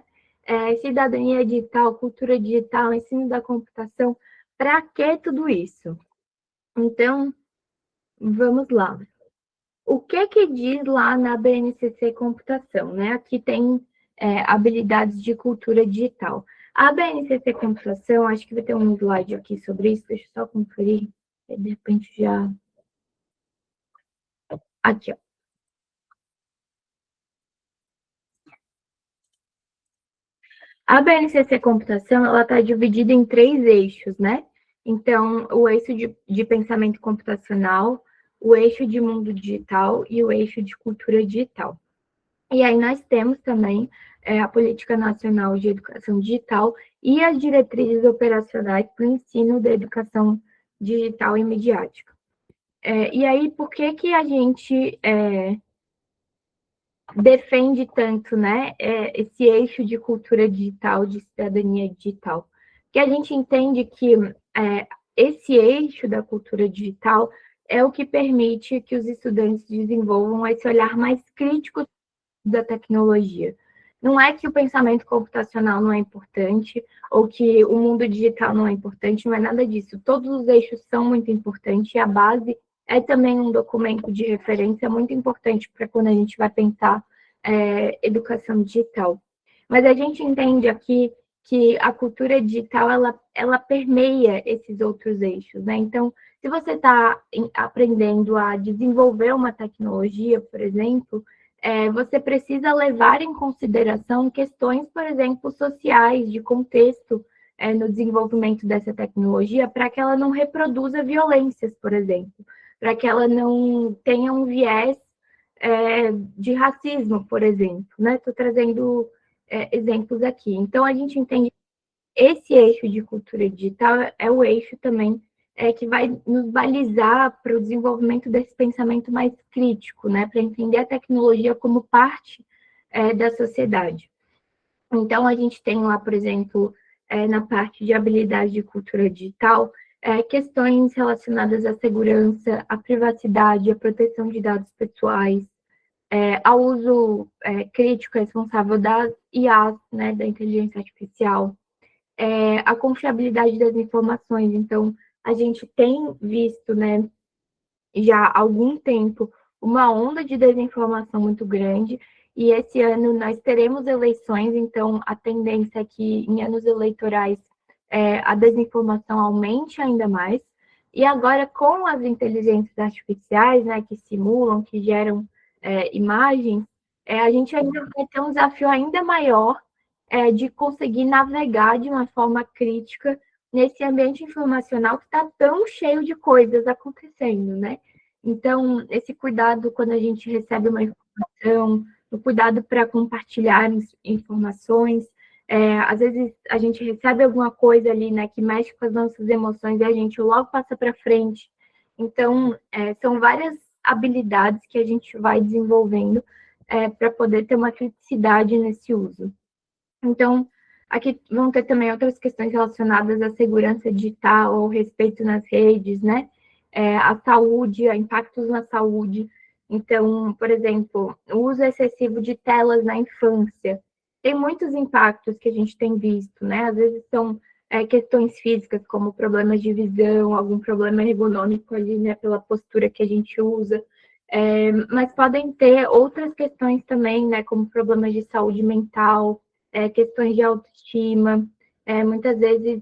Cidadania digital, cultura digital, ensino da computação. Para que tudo isso? Então, vamos lá. O que diz lá na BNCC Computação, né? Aqui tem habilidades de cultura digital. A BNCC Computação, acho que vai ter um slide aqui sobre isso, deixa eu só conferir, de repente já... Aqui, ó. A BNCC Computação, ela está dividida em 3 eixos, né? Então, o eixo de pensamento computacional, o eixo de mundo digital e o eixo de cultura digital. E aí nós temos também a Política Nacional de Educação Digital e as diretrizes operacionais para o ensino da educação digital e midiática. E aí, por que a gente defende tanto, né, esse eixo de cultura digital, de cidadania digital? Que a gente entende que esse eixo da cultura digital é o que permite que os estudantes desenvolvam esse olhar mais crítico da tecnologia. Não é que o pensamento computacional não é importante, ou que o mundo digital não é importante, não é nada disso. Todos os eixos são muito importantes, e a base é também um documento de referência muito importante para quando a gente vai pensar educação digital. Mas a gente entende aqui que a cultura digital, ela permeia esses outros eixos, né? Então, se você está aprendendo a desenvolver uma tecnologia, por exemplo, você precisa levar em consideração questões, por exemplo, sociais, de contexto no desenvolvimento dessa tecnologia, para que ela não reproduza violências, por exemplo, para que ela não tenha um viés de racismo, por exemplo, né? Estou trazendo exemplos aqui. Então, a gente entende que esse eixo de cultura digital é o eixo também que vai nos balizar para o desenvolvimento desse pensamento mais crítico, né? Para entender a tecnologia como parte da sociedade. Então, a gente tem lá, por exemplo, na parte de habilidade de cultura digital, questões relacionadas à segurança, à privacidade, à proteção de dados pessoais, ao uso crítico e responsável das IAs, né, da inteligência artificial, a confiabilidade das informações. Então, a gente tem visto, né, já há algum tempo uma onda de desinformação muito grande, e esse ano nós teremos eleições, então a tendência é que em anos eleitorais a desinformação aumente ainda mais. E agora, com as inteligências artificiais, né, que simulam, que geram imagens, a gente ainda vai ter um desafio ainda maior de conseguir navegar de uma forma crítica nesse ambiente informacional que está tão cheio de coisas acontecendo, né? Então, esse cuidado quando a gente recebe uma informação, o cuidado para compartilhar informações, às vezes a gente recebe alguma coisa ali, né, que mexe com as nossas emoções e a gente logo passa para frente. Então, são várias habilidades que a gente vai desenvolvendo para poder ter uma criticidade nesse uso. Então, aqui vão ter também outras questões relacionadas à segurança digital, ao respeito nas redes, né? A saúde, a impactos na saúde. Então, por exemplo, o uso excessivo de telas na infância. Tem muitos impactos que a gente tem visto, né? Às vezes são questões físicas, como problemas de visão, algum problema ergonômico ali, né? Pela postura que a gente usa. Mas podem ter outras questões também, né? Como problemas de saúde mental, questões de autoestima, muitas vezes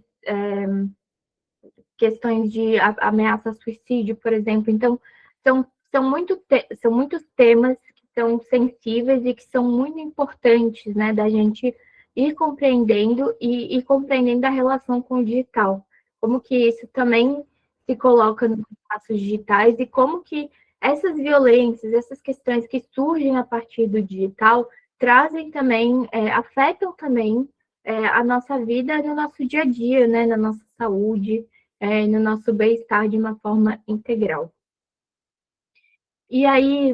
questões de ameaça a suicídio, por exemplo. Então, são muitos temas que são sensíveis e que são muito importantes, né, da gente ir compreendendo e compreendendo a relação com o digital. Como que isso também se coloca nos espaços digitais e como que essas violências, essas questões que surgem a partir do digital trazem também, afetam também a nossa vida no nosso dia a dia, né, na nossa saúde, no nosso bem-estar de uma forma integral. E aí,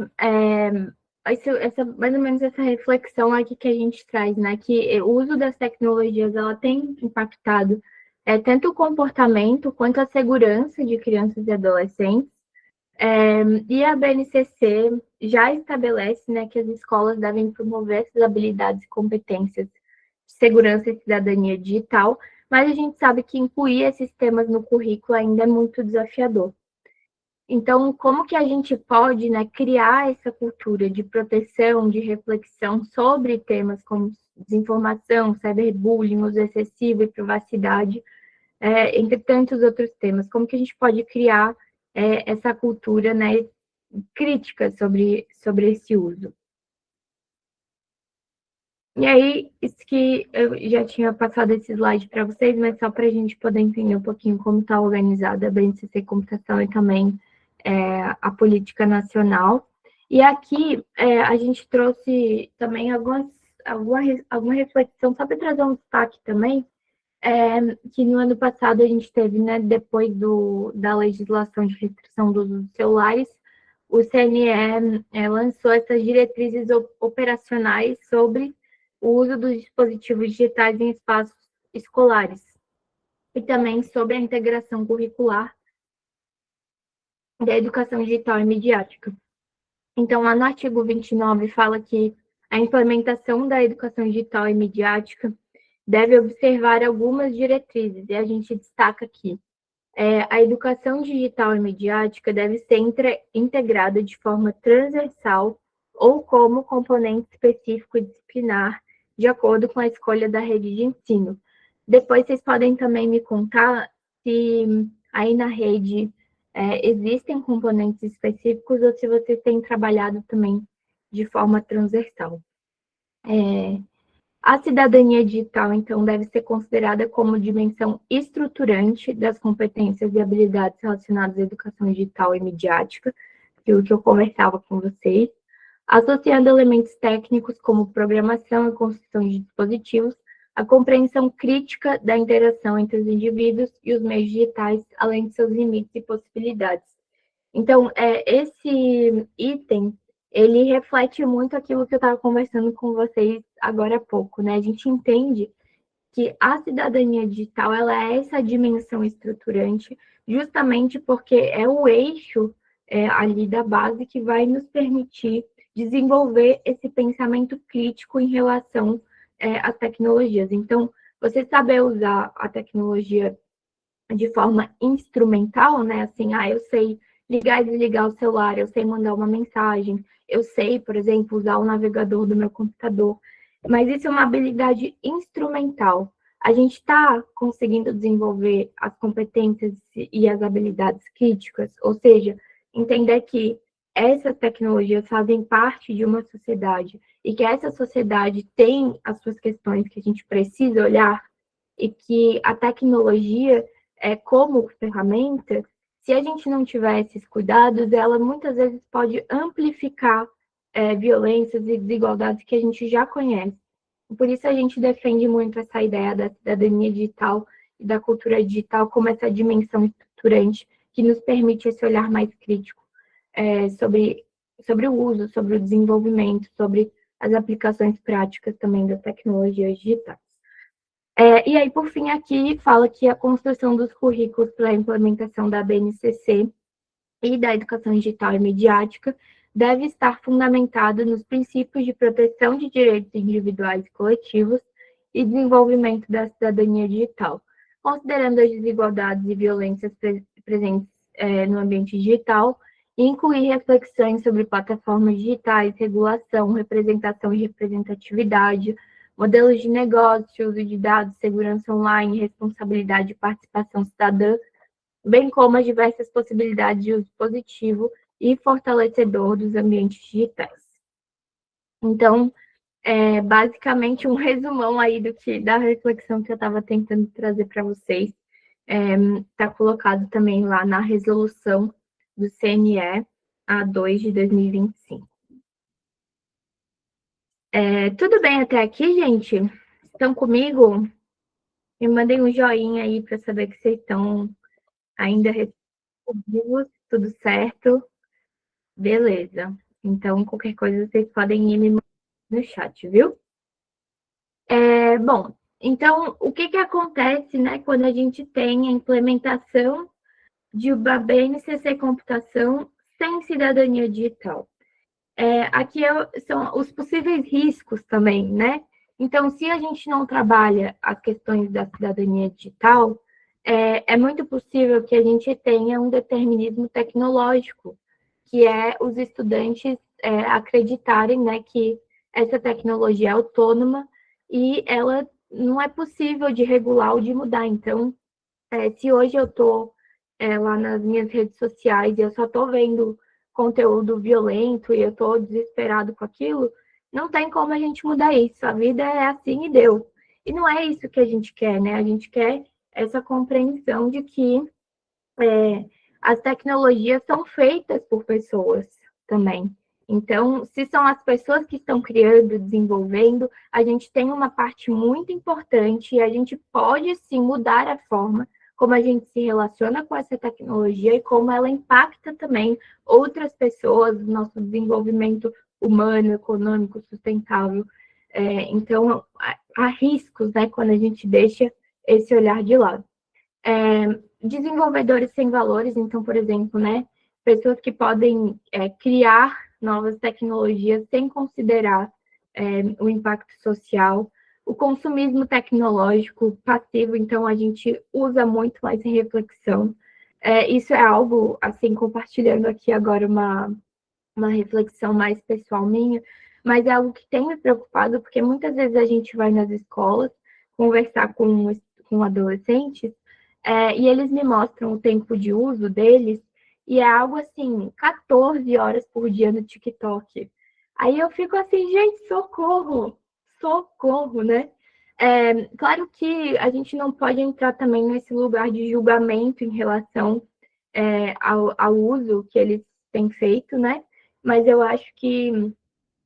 mais ou menos essa reflexão aqui que a gente traz, né, que o uso das tecnologias, ela tem impactado tanto o comportamento quanto a segurança de crianças e adolescentes, e a BNCC já estabelece, né, que as escolas devem promover essas habilidades e competências de segurança e cidadania digital, mas a gente sabe que incluir esses temas no currículo ainda é muito desafiador. Então, como que a gente pode, né, criar essa cultura de proteção, de reflexão sobre temas como desinformação, cyberbullying, uso excessivo e privacidade, entre tantos outros temas? Como que a gente pode criar essa cultura, né, crítica sobre esse uso? E aí, isso que eu já tinha passado esse slide para vocês, mas só para a gente poder entender um pouquinho como está organizada a BNCC Computação e também a política nacional. E aqui a gente trouxe também alguma reflexão, só para trazer um destaque também, que no ano passado a gente teve, né, depois da legislação de restrição do uso dos celulares, o CNE lançou essas diretrizes operacionais sobre o uso dos dispositivos digitais em espaços escolares e também sobre a integração curricular da educação digital e midiática. Então, lá no artigo 29 fala que a implementação da educação digital e midiática deve observar algumas diretrizes, e a gente destaca aqui. A educação digital e midiática deve ser integrada de forma transversal ou como componente específico disciplinar, de acordo com a escolha da rede de ensino. Depois, vocês podem também me contar se aí na rede existem componentes específicos ou se vocês têm trabalhado também de forma transversal. A cidadania digital, então, deve ser considerada como dimensão estruturante das competências e habilidades relacionadas à educação digital e midiática, aquilo que eu conversava com vocês, associando elementos técnicos como programação e construção de dispositivos, a compreensão crítica da interação entre os indivíduos e os meios digitais, além de seus limites e possibilidades. Então, esse item, ele reflete muito aquilo que eu estava conversando com vocês agora há pouco, né? A gente entende que a cidadania digital, ela é essa dimensão estruturante, justamente porque é o eixo ali da base que vai nos permitir desenvolver esse pensamento crítico em relação às tecnologias. Então, você saber usar a tecnologia de forma instrumental, né? Assim, eu sei ligar e desligar o celular, eu sei mandar uma mensagem, eu sei, por exemplo, usar o navegador do meu computador, mas isso é uma habilidade instrumental. A gente está conseguindo desenvolver as competências e as habilidades críticas, ou seja, entender que essas tecnologias fazem parte de uma sociedade e que essa sociedade tem as suas questões que a gente precisa olhar e que a tecnologia, como ferramenta, se a gente não tiver esses cuidados, ela muitas vezes pode amplificar violências e desigualdades que a gente já conhece. Por isso a gente defende muito essa ideia da cidadania digital e da cultura digital como essa dimensão estruturante que nos permite esse olhar mais crítico sobre o uso, sobre o desenvolvimento, sobre as aplicações práticas também das tecnologias digitais. E aí, por fim, aqui fala que a construção dos currículos para a implementação da BNCC e da educação digital e midiática deve estar fundamentada nos princípios de proteção de direitos individuais e coletivos e desenvolvimento da cidadania digital, considerando as desigualdades e violências presentes no ambiente digital, e incluir reflexões sobre plataformas digitais, regulação, representação e representatividade, modelos de negócio, uso de dados, segurança online, responsabilidade e participação cidadã, bem como as diversas possibilidades de uso positivo e fortalecedor dos ambientes digitais. Então, basicamente um resumão aí da reflexão que eu estava tentando trazer para vocês. Está colocado também lá na resolução do CNE A2 de 2025. Tudo bem até aqui, gente? Estão comigo? Me mandem um joinha aí para saber que vocês estão ainda receptivos, tudo certo? Beleza. Então, qualquer coisa, vocês podem ir me mandando no chat, viu? Bom, então, o que acontece, né, quando a gente tem a implementação de uma BNCC Computação sem cidadania digital? Aqui são os possíveis riscos também, né? Então, se a gente não trabalha as questões da cidadania digital, é muito possível que a gente tenha um determinismo tecnológico, que é os estudantes acreditarem, né, que essa tecnologia é autônoma e ela não é possível de regular ou de mudar. Então, se hoje eu estou lá nas minhas redes sociais e eu só estou vendo conteúdo violento e eu estou desesperado com aquilo, não tem como a gente mudar isso. A vida é assim e deu. E não é isso que a gente quer, né? A gente quer essa compreensão de que as tecnologias são feitas por pessoas também. Então, se são as pessoas que estão criando, desenvolvendo, a gente tem uma parte muito importante e a gente pode sim mudar a forma como a gente se relaciona com essa tecnologia e como ela impacta também outras pessoas, nosso desenvolvimento humano, econômico, sustentável. Então, há riscos, né, quando a gente deixa esse olhar de lado. Desenvolvedores sem valores, então, por exemplo, né, pessoas que podem criar novas tecnologias sem considerar o impacto social, o consumismo tecnológico passivo, então a gente usa muito mais em reflexão. Isso é algo, assim, compartilhando aqui agora uma reflexão mais pessoal minha, mas é algo que tem me preocupado, porque muitas vezes a gente vai nas escolas conversar com adolescentes, e eles me mostram o tempo de uso deles, e é algo assim, 14 horas por dia no TikTok. Aí eu fico assim, gente, socorro, socorro, né? Claro que a gente não pode entrar também nesse lugar de julgamento em relação ao uso que eles têm feito, né? Mas eu acho que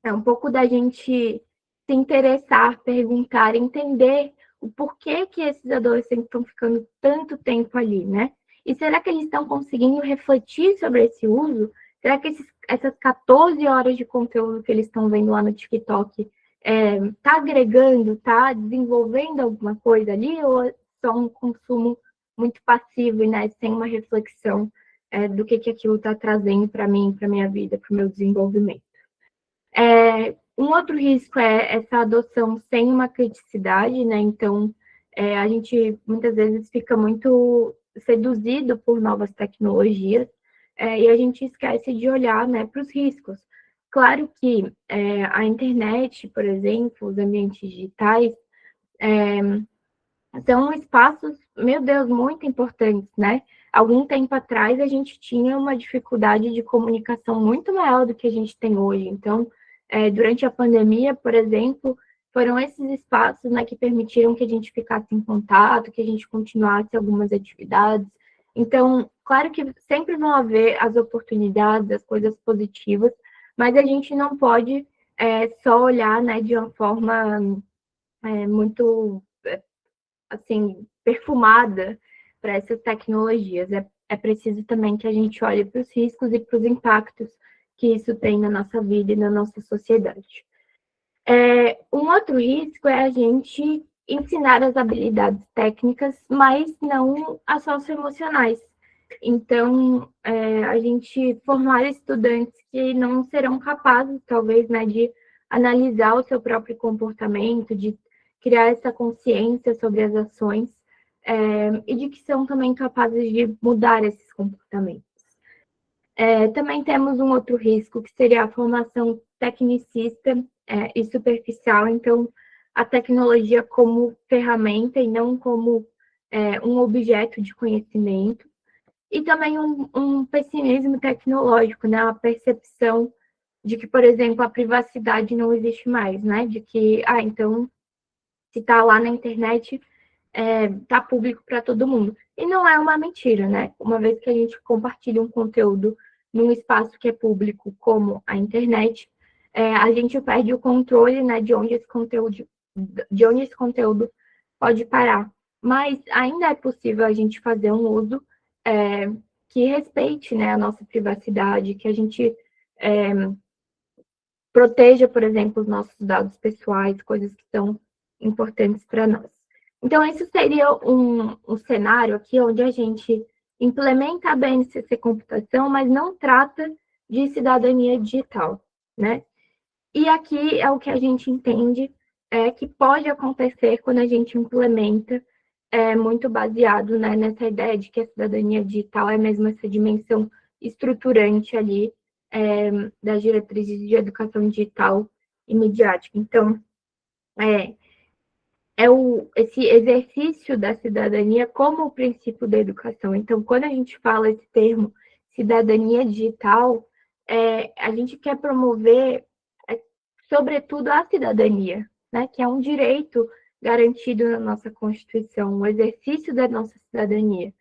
é um pouco da gente se interessar, perguntar, entender o porquê que esses adolescentes estão ficando tanto tempo ali, né? E será que eles estão conseguindo refletir sobre esse uso? Será que essas 14 horas de conteúdo que eles estão vendo lá no TikTok está agregando, está desenvolvendo alguma coisa ali, ou é só um consumo muito passivo, né, sem uma reflexão do que aquilo está trazendo para mim, para minha vida, para o meu desenvolvimento? Um outro risco é essa adoção sem uma criticidade, né? Então, a gente muitas vezes fica muito seduzido por novas tecnologias, e a gente esquece de olhar, né, para os riscos. Claro que a internet, por exemplo, os ambientes digitais, são espaços, meu Deus, muito importantes, né? Algum tempo atrás a gente tinha uma dificuldade de comunicação muito maior do que a gente tem hoje. Então, durante a pandemia, por exemplo, foram esses espaços, né, que permitiram que a gente ficasse em contato, que a gente continuasse algumas atividades. Então, claro que sempre vão haver as oportunidades, as coisas positivas, mas a gente não pode só olhar, né, de uma forma muito assim, perfumada para essas tecnologias. É preciso também que a gente olhe para os riscos e para os impactos que isso tem na nossa vida e na nossa sociedade. Um outro risco é a gente ensinar as habilidades técnicas, mas não as socioemocionais. Então, a gente formar estudantes que não serão capazes, talvez, né, de analisar o seu próprio comportamento, de criar essa consciência sobre as ações, e de que são também capazes de mudar esses comportamentos. Também temos um outro risco, que seria a formação tecnicista e superficial, então, a tecnologia como ferramenta e não como um objeto de conhecimento. E também um pessimismo tecnológico, né? A percepção de que, por exemplo, a privacidade não existe mais, né? De que, então, se está lá na internet, está público para todo mundo. E não é uma mentira, né? Uma vez que a gente compartilha um conteúdo num espaço que é público, como a internet, a gente perde o controle, né, de onde esse conteúdo pode parar. Mas ainda é possível a gente fazer um uso que respeite, né, a nossa privacidade, que a gente proteja, por exemplo, os nossos dados pessoais, coisas que são importantes para nós. Então, esse seria um cenário aqui onde a gente implementa a BNCC Computação, mas não trata de cidadania digital, né? E aqui é o que a gente entende que pode acontecer quando a gente implementa, muito baseado, né, nessa ideia de que a cidadania digital é mesmo essa dimensão estruturante ali das diretrizes de educação digital e midiática. Então, esse exercício da cidadania como o princípio da educação. Então, quando a gente fala esse termo cidadania digital, a gente quer promover, sobretudo, a cidadania, né, que é um direito garantido na nossa Constituição, o exercício da nossa cidadania.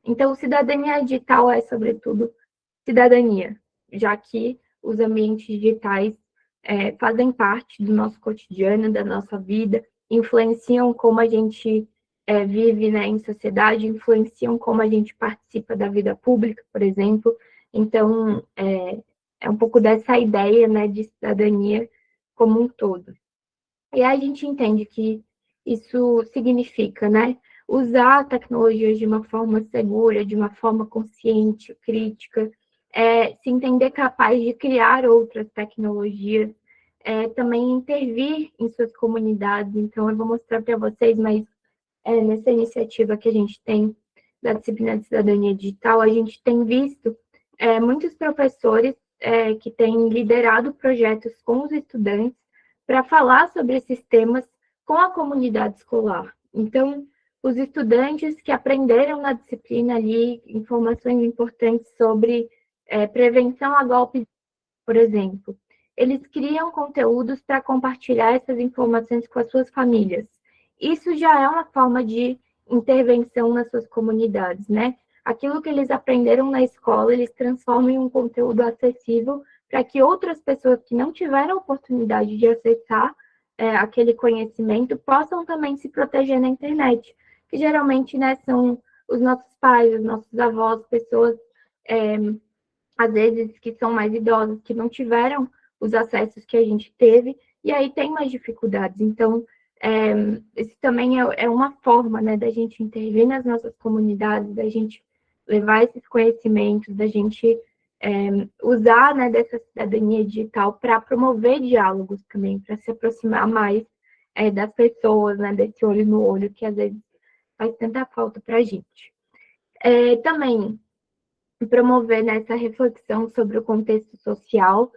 Então, cidadania digital é, sobretudo, cidadania, já que os ambientes digitais fazem parte do nosso cotidiano, da nossa vida, influenciam como a gente vive, né, em sociedade, influenciam como a gente participa da vida pública, por exemplo. Então, é um pouco dessa ideia, né, de cidadania como um todo. E aí a gente entende que isso significa, né, usar tecnologias de uma forma segura, de uma forma consciente, crítica, se entender capaz de criar outras tecnologias, também intervir em suas comunidades. Então, eu vou mostrar para vocês, mas nessa iniciativa que a gente tem da disciplina de cidadania digital, a gente tem visto muitos professores que têm liderado projetos com os estudantes para falar sobre esses temas com a comunidade escolar. Então, os estudantes que aprenderam na disciplina ali informações importantes sobre prevenção a golpes, por exemplo, eles criam conteúdos para compartilhar essas informações com as suas famílias. Isso já é uma forma de intervenção nas suas comunidades, né? Aquilo que eles aprenderam na escola, eles transformam em um conteúdo acessível para que outras pessoas que não tiveram oportunidade de acessar aquele conhecimento possam também se proteger na internet, que geralmente, né, são os nossos pais, os nossos avós, pessoas às vezes que são mais idosas, que não tiveram os acessos que a gente teve, e aí tem mais dificuldades. Então, isso também é uma forma, né, da gente intervir nas nossas comunidades, da gente levar esses conhecimentos, da gente usar, né, dessa cidadania digital para promover diálogos também, para se aproximar mais das pessoas, né, desse olho no olho, que às vezes faz tanta falta para a gente. Também promover nessa reflexão sobre o contexto social,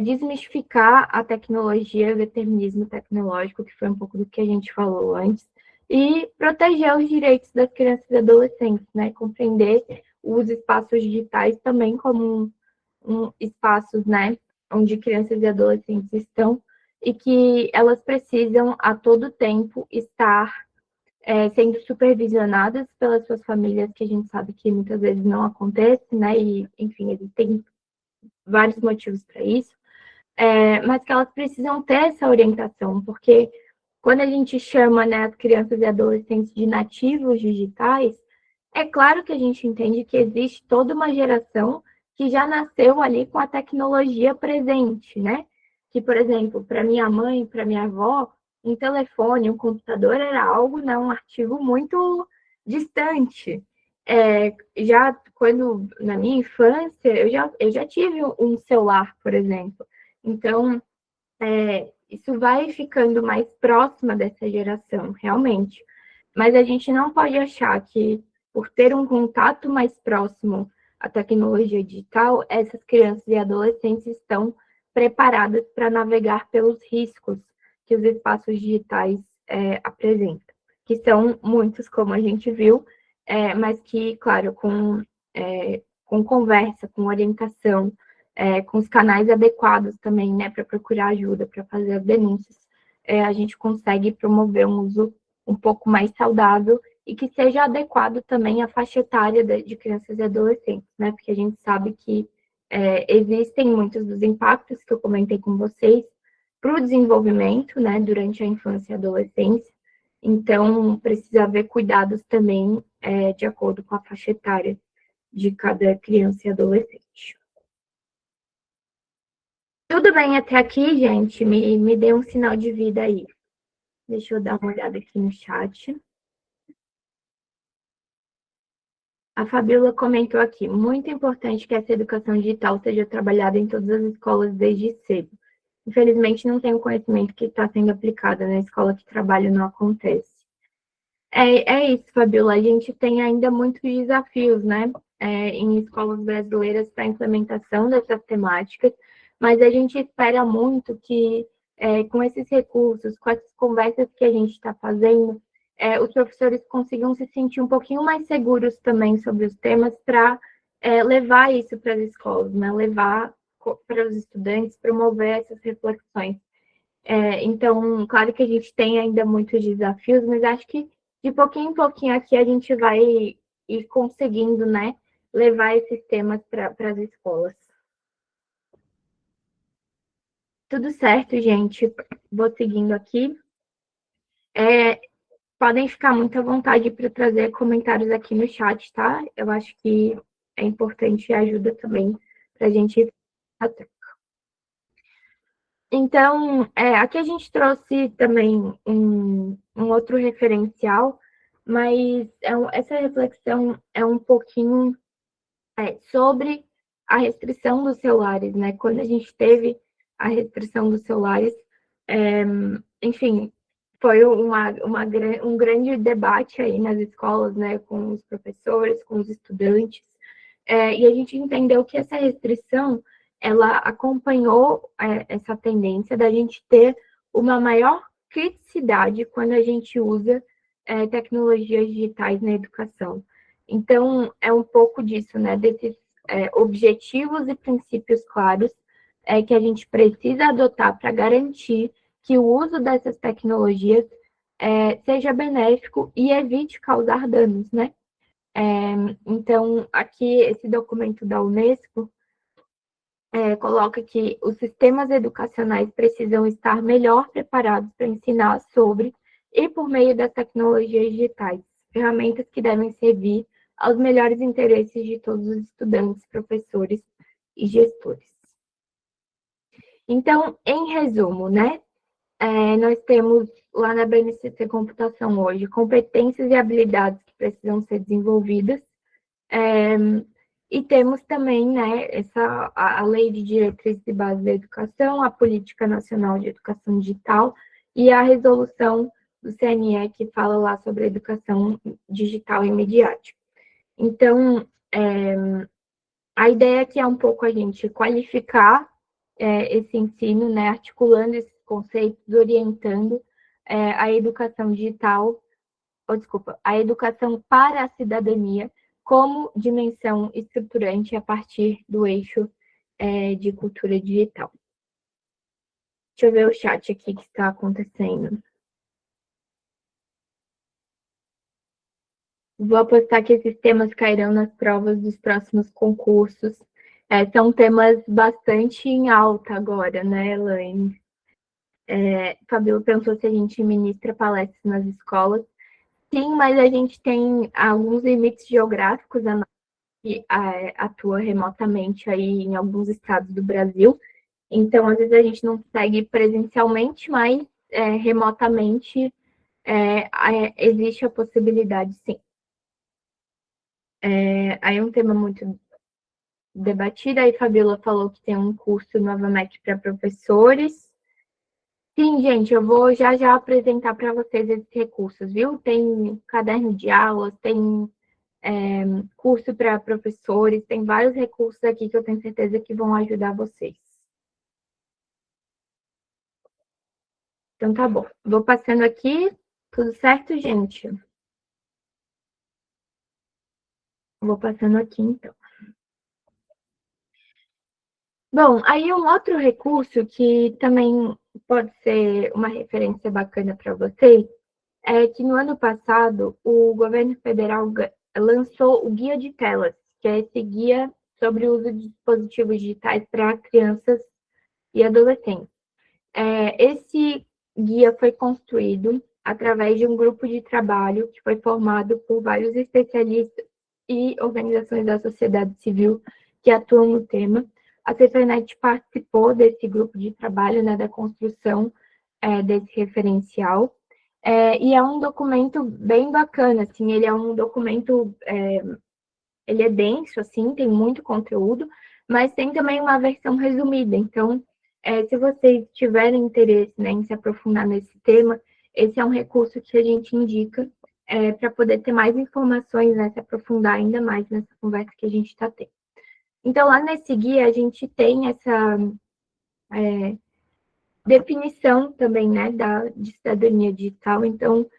desmistificar a tecnologia, o determinismo tecnológico, que foi um pouco do que a gente falou antes, e proteger os direitos das crianças e adolescentes, né? Compreender os espaços digitais também como espaços, né, onde crianças e adolescentes estão e que elas precisam a todo tempo estar sendo supervisionadas pelas suas famílias, que a gente sabe que muitas vezes não acontece, né? E, enfim, existem vários motivos para isso, mas que elas precisam ter essa orientação, porque quando a gente chama, né, as crianças e adolescentes de nativos digitais, é claro que a gente entende que existe toda uma geração que já nasceu ali com a tecnologia presente, né? Que, por exemplo, para minha mãe, para minha avó, um telefone, um computador era algo, né, um artigo muito distante. Já quando, na minha infância, eu já tive um celular, por exemplo. Então, isso vai ficando mais próxima dessa geração, realmente. Mas a gente não pode achar que, por ter um contato mais próximo à tecnologia digital, essas crianças e adolescentes estão preparadas para navegar pelos riscos que os espaços digitais apresentam, que são muitos, como a gente viu, mas que, claro, com conversa, com orientação, com os canais adequados também, né, para procurar ajuda, para fazer as denúncias, a gente consegue promover um uso um pouco mais saudável e que seja adequado também à faixa etária de crianças e adolescentes, né? Porque a gente sabe que existem muitos dos impactos que eu comentei com vocês para o desenvolvimento, né, durante a infância e adolescência. Então, precisa haver cuidados também de acordo com a faixa etária de cada criança e adolescente. Tudo bem até aqui, gente? Me dê um sinal de vida aí. Deixa eu dar uma olhada aqui no chat. A Fabíola comentou aqui, muito importante que essa educação digital seja trabalhada em todas as escolas desde cedo. Infelizmente, não tenho conhecimento que está sendo aplicada na escola que trabalho, não acontece. É isso, Fabíola, a gente tem ainda muitos desafios, né, em escolas brasileiras para a implementação dessas temáticas, mas a gente espera muito que, com esses recursos, com essas conversas que a gente está fazendo, os professores consigam se sentir um pouquinho mais seguros também sobre os temas para levar isso para as escolas, né? Levar para os estudantes, promover essas reflexões. Então, claro que a gente tem ainda muitos desafios, mas acho que de pouquinho em pouquinho aqui a gente vai ir conseguindo, né, levar esses temas para as escolas. Tudo certo, gente. Vou seguindo aqui. Podem ficar muito à vontade para trazer comentários aqui no chat, tá? Eu acho que é importante e ajuda também para a gente. Então, aqui a gente trouxe também um outro referencial, mas essa reflexão é um pouquinho sobre a restrição dos celulares, né? Quando a gente teve a restrição dos celulares, enfim, foi um grande debate aí nas escolas, né? Com os professores, com os estudantes, e a gente entendeu que essa restrição ela acompanhou essa tendência da gente ter uma maior criticidade quando a gente usa tecnologias digitais na educação. Então, é um pouco disso, né? Desses objetivos e princípios claros que a gente precisa adotar para garantir que o uso dessas tecnologias seja benéfico e evite causar danos, né? Então, aqui, esse documento da Unesco coloca que os sistemas educacionais precisam estar melhor preparados para ensinar sobre e por meio das tecnologias digitais, ferramentas que devem servir aos melhores interesses de todos os estudantes, professores e gestores. Então, em resumo, né, nós temos lá na BNCC Computação hoje competências e habilidades que precisam ser desenvolvidas, e temos também, né, a Lei de Diretrizes e Bases da Educação, a Política Nacional de Educação Digital e a resolução do CNE que fala lá sobre a educação digital e midiática. Então, A ideia aqui é um pouco a gente qualificar esse ensino, né, articulando esses conceitos, orientando a educação digital, a educação para a cidadania como dimensão estruturante a partir do eixo de cultura digital. Deixa eu ver o chat aqui que está acontecendo. Vou apostar que esses temas cairão nas provas dos próximos concursos. São temas bastante em alta agora, né, Elaine? Fabíola perguntou se a gente ministra palestras nas escolas. Sim, mas a gente tem alguns limites geográficos, a que atua remotamente aí em alguns estados do Brasil. Então, às vezes a gente não segue presencialmente, mas remotamente existe a possibilidade, sim. Aí é um tema muito debatido. Aí Fabíola falou que tem um curso no Avamec para professores. Sim, gente, eu vou já apresentar para vocês esses recursos, viu? Tem caderno de aulas, tem curso para professores, tem vários recursos aqui que eu tenho certeza que vão ajudar vocês. Então, tá bom. Vou passando aqui. Tudo certo, gente? Vou passando aqui, então. Bom, aí um outro recurso que também pode ser uma referência bacana para vocês é que no ano passado o governo federal lançou o Guia de Telas, que é esse guia sobre o uso de dispositivos digitais para crianças e adolescentes. Esse guia foi construído através de um grupo de trabalho que foi formado por vários especialistas e organizações da sociedade civil que atuam no tema. A CEFENET participou desse grupo de trabalho, né, da construção desse referencial. E é um documento bem bacana, assim, ele é um documento, ele é denso, assim, tem muito conteúdo, mas tem também uma versão resumida. Então, se vocês tiverem interesse, né, em se aprofundar nesse tema, esse é um recurso que a gente indica para poder ter mais informações, né, se aprofundar ainda mais nessa conversa que a gente está tendo. Então, lá nesse guia, a gente tem essa definição também, né, de cidadania digital. Então,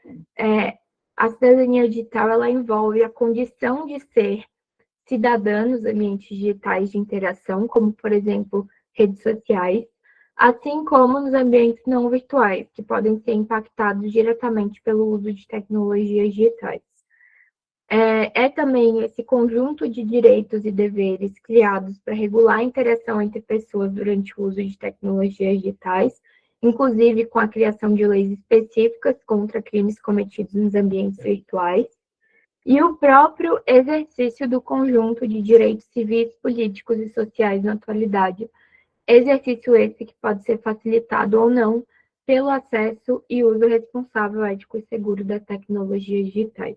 a cidadania digital, ela envolve a condição de ser cidadã nos ambientes digitais de interação, como, por exemplo, redes sociais, assim como nos ambientes não virtuais, que podem ser impactados diretamente pelo uso de tecnologias digitais. Também esse conjunto de direitos e deveres criados para regular a interação entre pessoas durante o uso de tecnologias digitais, inclusive com a criação de leis específicas contra crimes cometidos nos ambientes virtuais, e o próprio exercício do conjunto de direitos civis, políticos e sociais na atualidade. Exercício esse que pode ser facilitado ou não pelo acesso e uso responsável, ético e seguro das tecnologias digitais.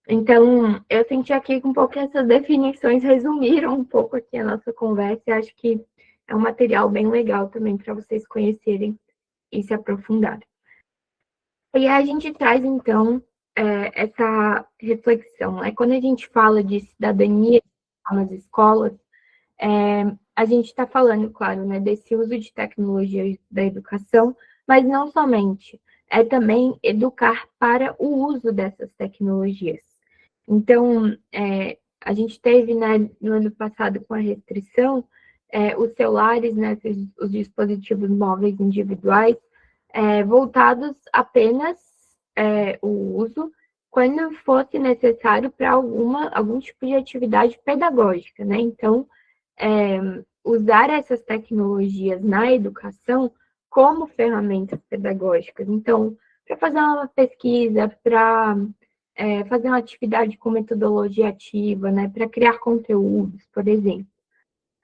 Então, eu senti aqui que um pouco essas definições resumiram um pouco aqui a nossa conversa e acho que é um material bem legal também para vocês conhecerem e se aprofundarem. E a gente traz, então, essa reflexão, né? Quando a gente fala de cidadania nas escolas, a gente está falando, claro, né, desse uso de tecnologias da educação, mas não somente, é também educar para o uso dessas tecnologias. Então, a gente teve, né, no ano passado, com a restrição, os celulares, né, os dispositivos móveis individuais, voltados apenas o uso quando fosse necessário para algum tipo de atividade pedagógica, né? Então, usar essas tecnologias na educação como ferramentas pedagógicas. Então, para fazer uma pesquisa, para fazer uma atividade com metodologia ativa, né? Para criar conteúdos, por exemplo.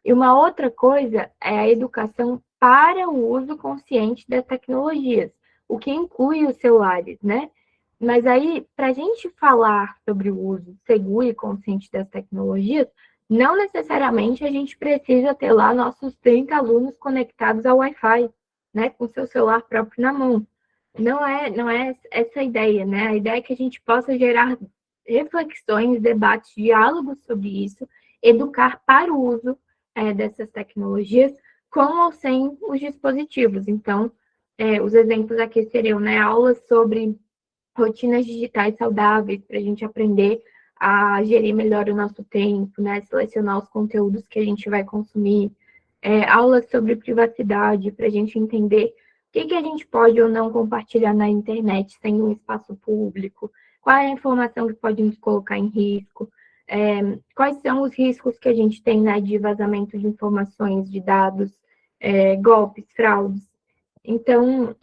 E uma outra coisa é a educação para o uso consciente das tecnologias, o que inclui os celulares, né? Mas aí, para a gente falar sobre o uso seguro e consciente das tecnologias, não necessariamente a gente precisa ter lá nossos 30 alunos conectados ao Wi-Fi, né? Com seu celular próprio na mão. Não é essa a ideia, né? A ideia é que a gente possa gerar reflexões, debates, diálogos sobre isso, educar para o uso dessas tecnologias, com ou sem os dispositivos. Então, os exemplos aqui seriam, né, aulas sobre rotinas digitais saudáveis, para a gente aprender a gerir melhor o nosso tempo, né, selecionar os conteúdos que a gente vai consumir, aulas sobre privacidade, para a gente entender o que a gente pode ou não compartilhar na internet sem um espaço público, qual é a informação que pode nos colocar em risco, quais são os riscos que a gente tem, né, de vazamento de informações, de dados, golpes, fraudes. Então,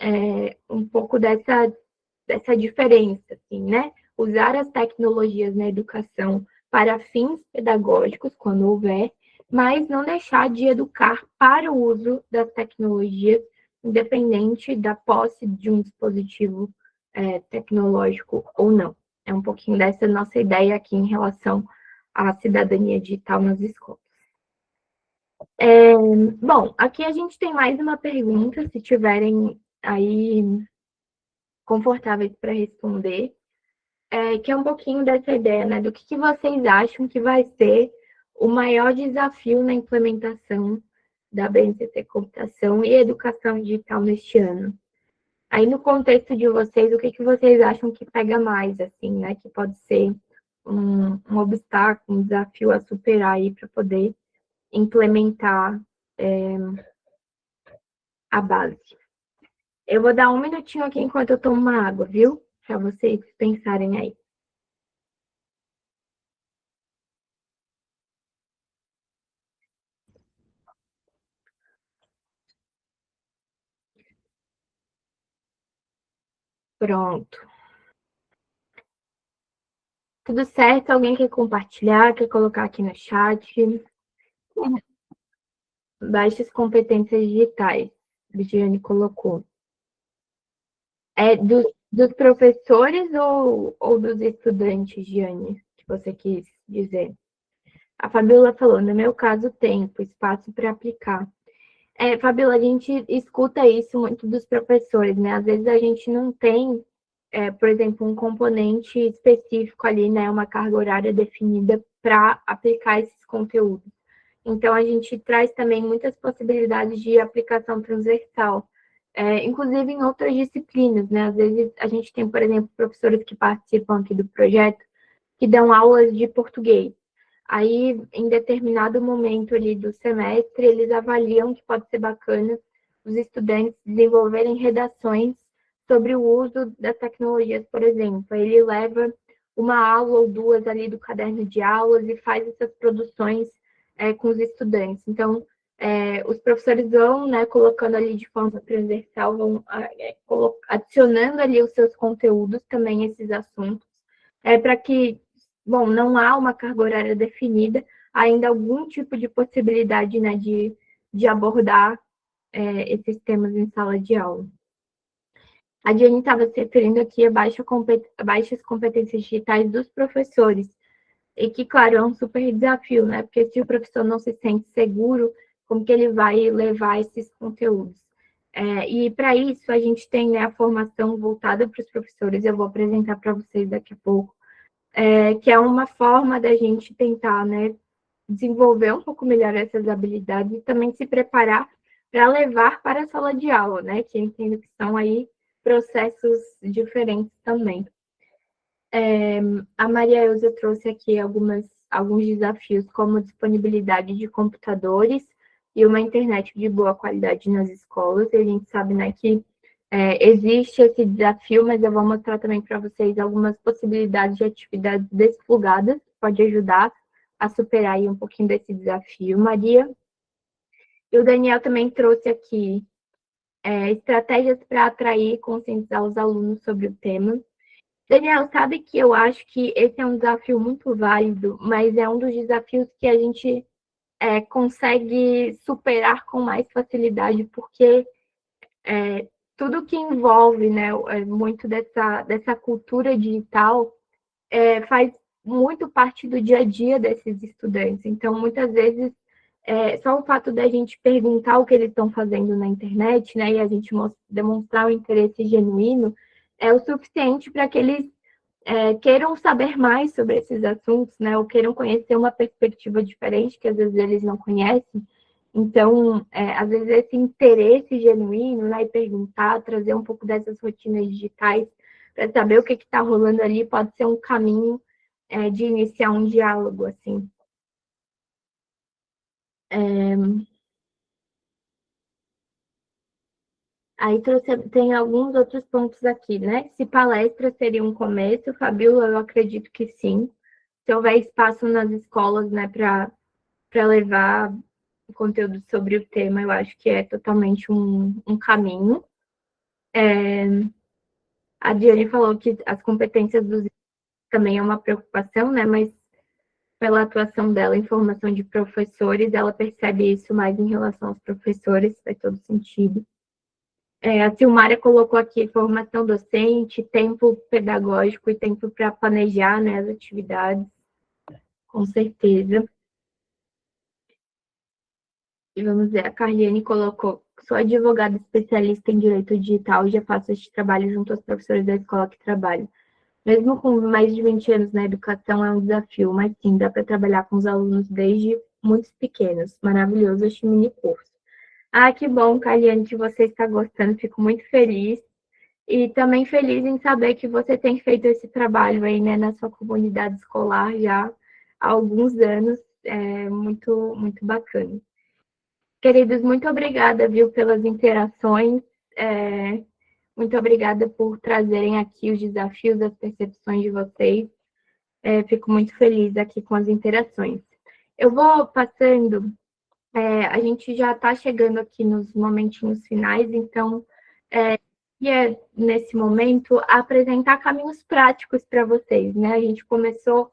um pouco dessa diferença, assim, né? Usar as tecnologias na educação para fins pedagógicos, quando houver, mas não deixar de educar para o uso das tecnologias, independente da posse de um dispositivo tecnológico ou não. É um pouquinho dessa nossa ideia aqui em relação à cidadania digital nas escolas. Bom, aqui a gente tem mais uma pergunta, se tiverem aí confortáveis para responder, que é um pouquinho dessa ideia, né? Do que vocês acham que vai ser o maior desafio na implementação da BNCC Computação e Educação Digital neste ano? Aí, no contexto de vocês, o que vocês acham que pega mais, assim, né? Que pode ser um obstáculo, um desafio a superar aí para poder implementar a base. Eu vou dar um minutinho aqui enquanto eu tomo uma água, viu? Para vocês pensarem aí. Pronto. Tudo certo? Alguém quer compartilhar? Quer colocar aqui no chat? Baixas competências digitais. Viviane colocou. Dos professores ou dos estudantes, Giane, que você quis dizer? A Fabiola falou, no meu caso, tempo, espaço para aplicar. Fabiola, a gente escuta isso muito dos professores, né? Às vezes a gente não tem, por exemplo, um componente específico ali, né? Uma carga horária definida para aplicar esses conteúdos. Então, a gente traz também muitas possibilidades de aplicação transversal, inclusive em outras disciplinas, né? Às vezes a gente tem, por exemplo, professores que participam aqui do projeto que dão aulas de português. Aí, em determinado momento ali do semestre, eles avaliam que pode ser bacana os estudantes desenvolverem redações sobre o uso das tecnologias, por exemplo. Ele leva uma aula ou duas ali do caderno de aulas e faz essas produções com os estudantes. Então, os professores vão, né, colocando ali de forma transversal, vão adicionando ali os seus conteúdos também, esses assuntos, para que, bom, não há uma carga horária definida, ainda algum tipo de possibilidade, né, de abordar esses temas em sala de aula. A Diane estava se referindo aqui a baixas competências digitais dos professores, e que, claro, é um super desafio, né? Porque se o professor não se sente seguro, como que ele vai levar esses conteúdos? E para isso, a gente tem, né, a formação voltada para os professores, eu vou apresentar para vocês daqui a pouco, que é uma forma da gente tentar, né, desenvolver um pouco melhor essas habilidades e também se preparar para levar para a sala de aula, né? Que eu entendo que são aí processos diferentes também. A Maria Elza trouxe aqui alguns desafios, como disponibilidade de computadores e uma internet de boa qualidade nas escolas. E a gente sabe, né, que existe esse desafio, mas eu vou mostrar também para vocês algumas possibilidades de atividades desplugadas, que pode ajudar a superar aí um pouquinho desse desafio, Maria. E o Daniel também trouxe aqui estratégias para atrair e conscientizar os alunos sobre o tema. Daniel, sabe que eu acho que esse é um desafio muito válido, mas é um dos desafios que a gente consegue superar com mais facilidade, porque tudo que envolve, né, muito dessa cultura digital faz muito parte do dia a dia desses estudantes. Então, muitas vezes, só o fato da gente perguntar o que eles estão fazendo na internet, né, e a gente demonstrar um interesse genuíno, é o suficiente para que eles queiram saber mais sobre esses assuntos, né, ou queiram conhecer uma perspectiva diferente que às vezes eles não conhecem. Então, às vezes esse interesse genuíno, né, e perguntar, trazer um pouco dessas rotinas digitais para saber o que está rolando ali pode ser um caminho de iniciar um diálogo, assim. Aí tem alguns outros pontos aqui, né? Se palestra seria um começo, Fabiola, eu acredito que sim. Se houver espaço nas escolas, né, para levar conteúdo sobre o tema, eu acho que é totalmente um caminho. A Diane falou que as competências dos também é uma preocupação, né? Mas pela atuação dela em formação de professores, ela percebe isso mais em relação aos professores, faz todo sentido. A Silmária colocou aqui formação docente, tempo pedagógico e tempo para planejar, né, as atividades, com certeza. E vamos ver, a Carliane colocou: sou advogada especialista em direito digital e já faço este trabalho junto aos professores da escola que trabalho. Mesmo com mais de 20 anos na educação, é um desafio, mas sim, dá para trabalhar com os alunos desde muito pequenos. Maravilhoso este mini curso. Ah, que bom, Carliane, que você está gostando, fico muito feliz. E também feliz em saber que você tem feito esse trabalho aí, né, na sua comunidade escolar já há alguns anos. É muito, muito bacana. Queridos, muito obrigada, viu, pelas interações. Muito obrigada por trazerem aqui os desafios, as percepções de vocês. Fico muito feliz aqui com as interações. Eu vou passando, a gente já está chegando aqui nos momentinhos finais, então, nesse momento, apresentar caminhos práticos para vocês, né? A gente começou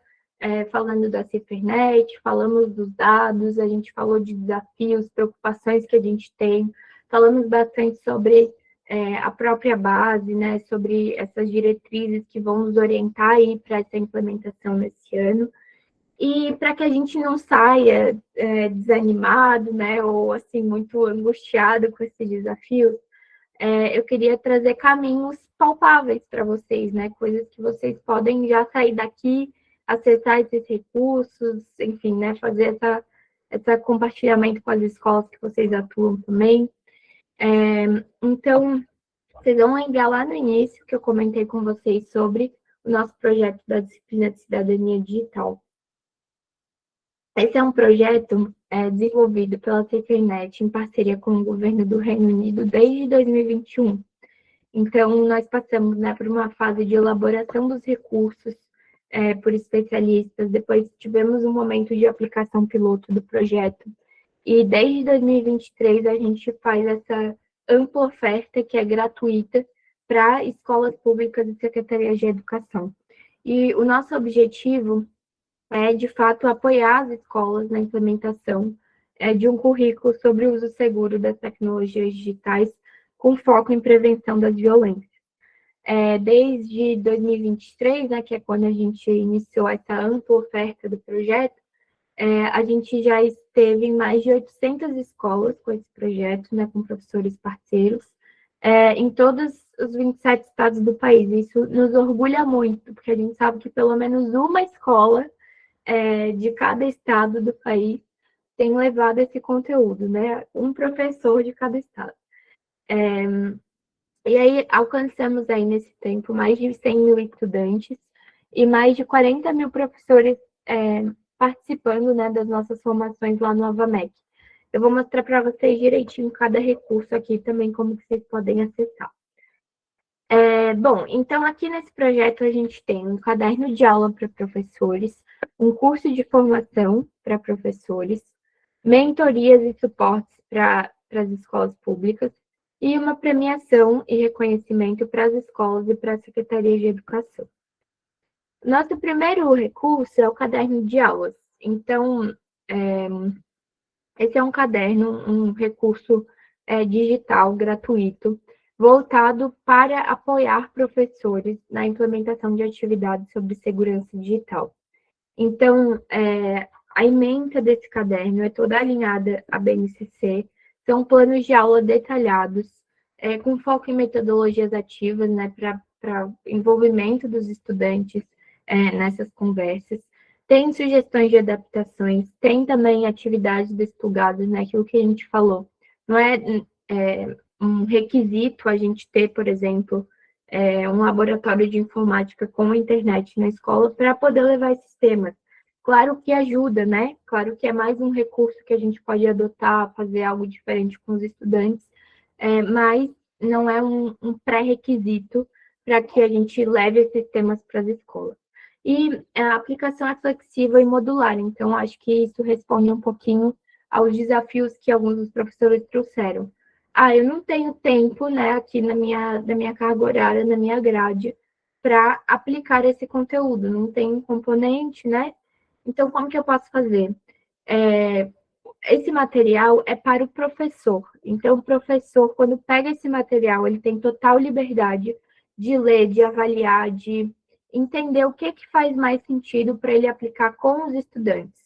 falando da Cifernet, falamos dos dados, a gente falou de desafios, preocupações que a gente tem, falamos bastante sobre a própria base, né? Sobre essas diretrizes que vão nos orientar aí para essa implementação nesse ano. E para que a gente não saia desanimado, né, ou assim, muito angustiado com esse desafio, eu queria trazer caminhos palpáveis para vocês, né, coisas que vocês podem já sair daqui, acessar esses recursos, enfim, né, fazer essa compartilhamento com as escolas que vocês atuam também. Então, vocês vão lembrar lá no início que eu comentei com vocês sobre o nosso projeto da disciplina de cidadania digital. Esse é um projeto desenvolvido pela Cifernet em parceria com o governo do Reino Unido desde 2021. Então, nós passamos, né, por uma fase de elaboração dos recursos por especialistas, depois tivemos um momento de aplicação piloto do projeto, e desde 2023 a gente faz essa ampla oferta que é gratuita para escolas públicas e secretarias de educação. E o nosso objetivo de fato, apoiar as escolas na implementação de um currículo sobre o uso seguro das tecnologias digitais, com foco em prevenção das violências. Desde 2023, né, que é quando a gente iniciou essa ampla oferta do projeto, a gente já esteve em mais de 800 escolas com esse projeto, né, com professores parceiros, em todos os 27 estados do país. Isso nos orgulha muito, porque a gente sabe que pelo menos uma escola de cada estado do país tem levado esse conteúdo, né? Um professor de cada estado. E aí alcançamos aí nesse tempo mais de 100 mil estudantes e mais de 40 mil professores participando, né, das nossas formações lá no AvaMec. Eu vou mostrar para vocês direitinho cada recurso aqui também, como que vocês podem acessar. Bom, então aqui nesse projeto a gente tem um caderno de aula para professores, um curso de formação para professores, mentorias e suportes para as escolas públicas e uma premiação e reconhecimento para as escolas e para a Secretaria de Educação. Nosso primeiro recurso é o caderno de aulas. Então, esse é um caderno, um recurso digital gratuito, voltado para apoiar professores na implementação de atividades sobre segurança digital. Então, a ementa desse caderno é toda alinhada à BNCC, são planos de aula detalhados, com foco em metodologias ativas, né, para para envolvimento dos estudantes nessas conversas. Tem sugestões de adaptações, tem também atividades desplugadas, né? Aquilo que a gente falou. Não é um requisito a gente ter, por exemplo, um laboratório de informática com a internet na escola para poder levar esses temas. Claro que ajuda, né? Claro que é mais um recurso que a gente pode adotar, fazer algo diferente com os estudantes, mas não é um pré-requisito para que a gente leve esses temas para as escolas. E a aplicação é flexível e modular, então acho que isso responde um pouquinho aos desafios que alguns dos professores trouxeram. Eu não tenho tempo, né, aqui na minha carga horária, na minha grade, para aplicar esse conteúdo, não tem componente, né? Então, como que eu posso fazer? Esse material é para o professor. Então, o professor, quando pega esse material, ele tem total liberdade de ler, de avaliar, de entender o que faz mais sentido para ele aplicar com os estudantes.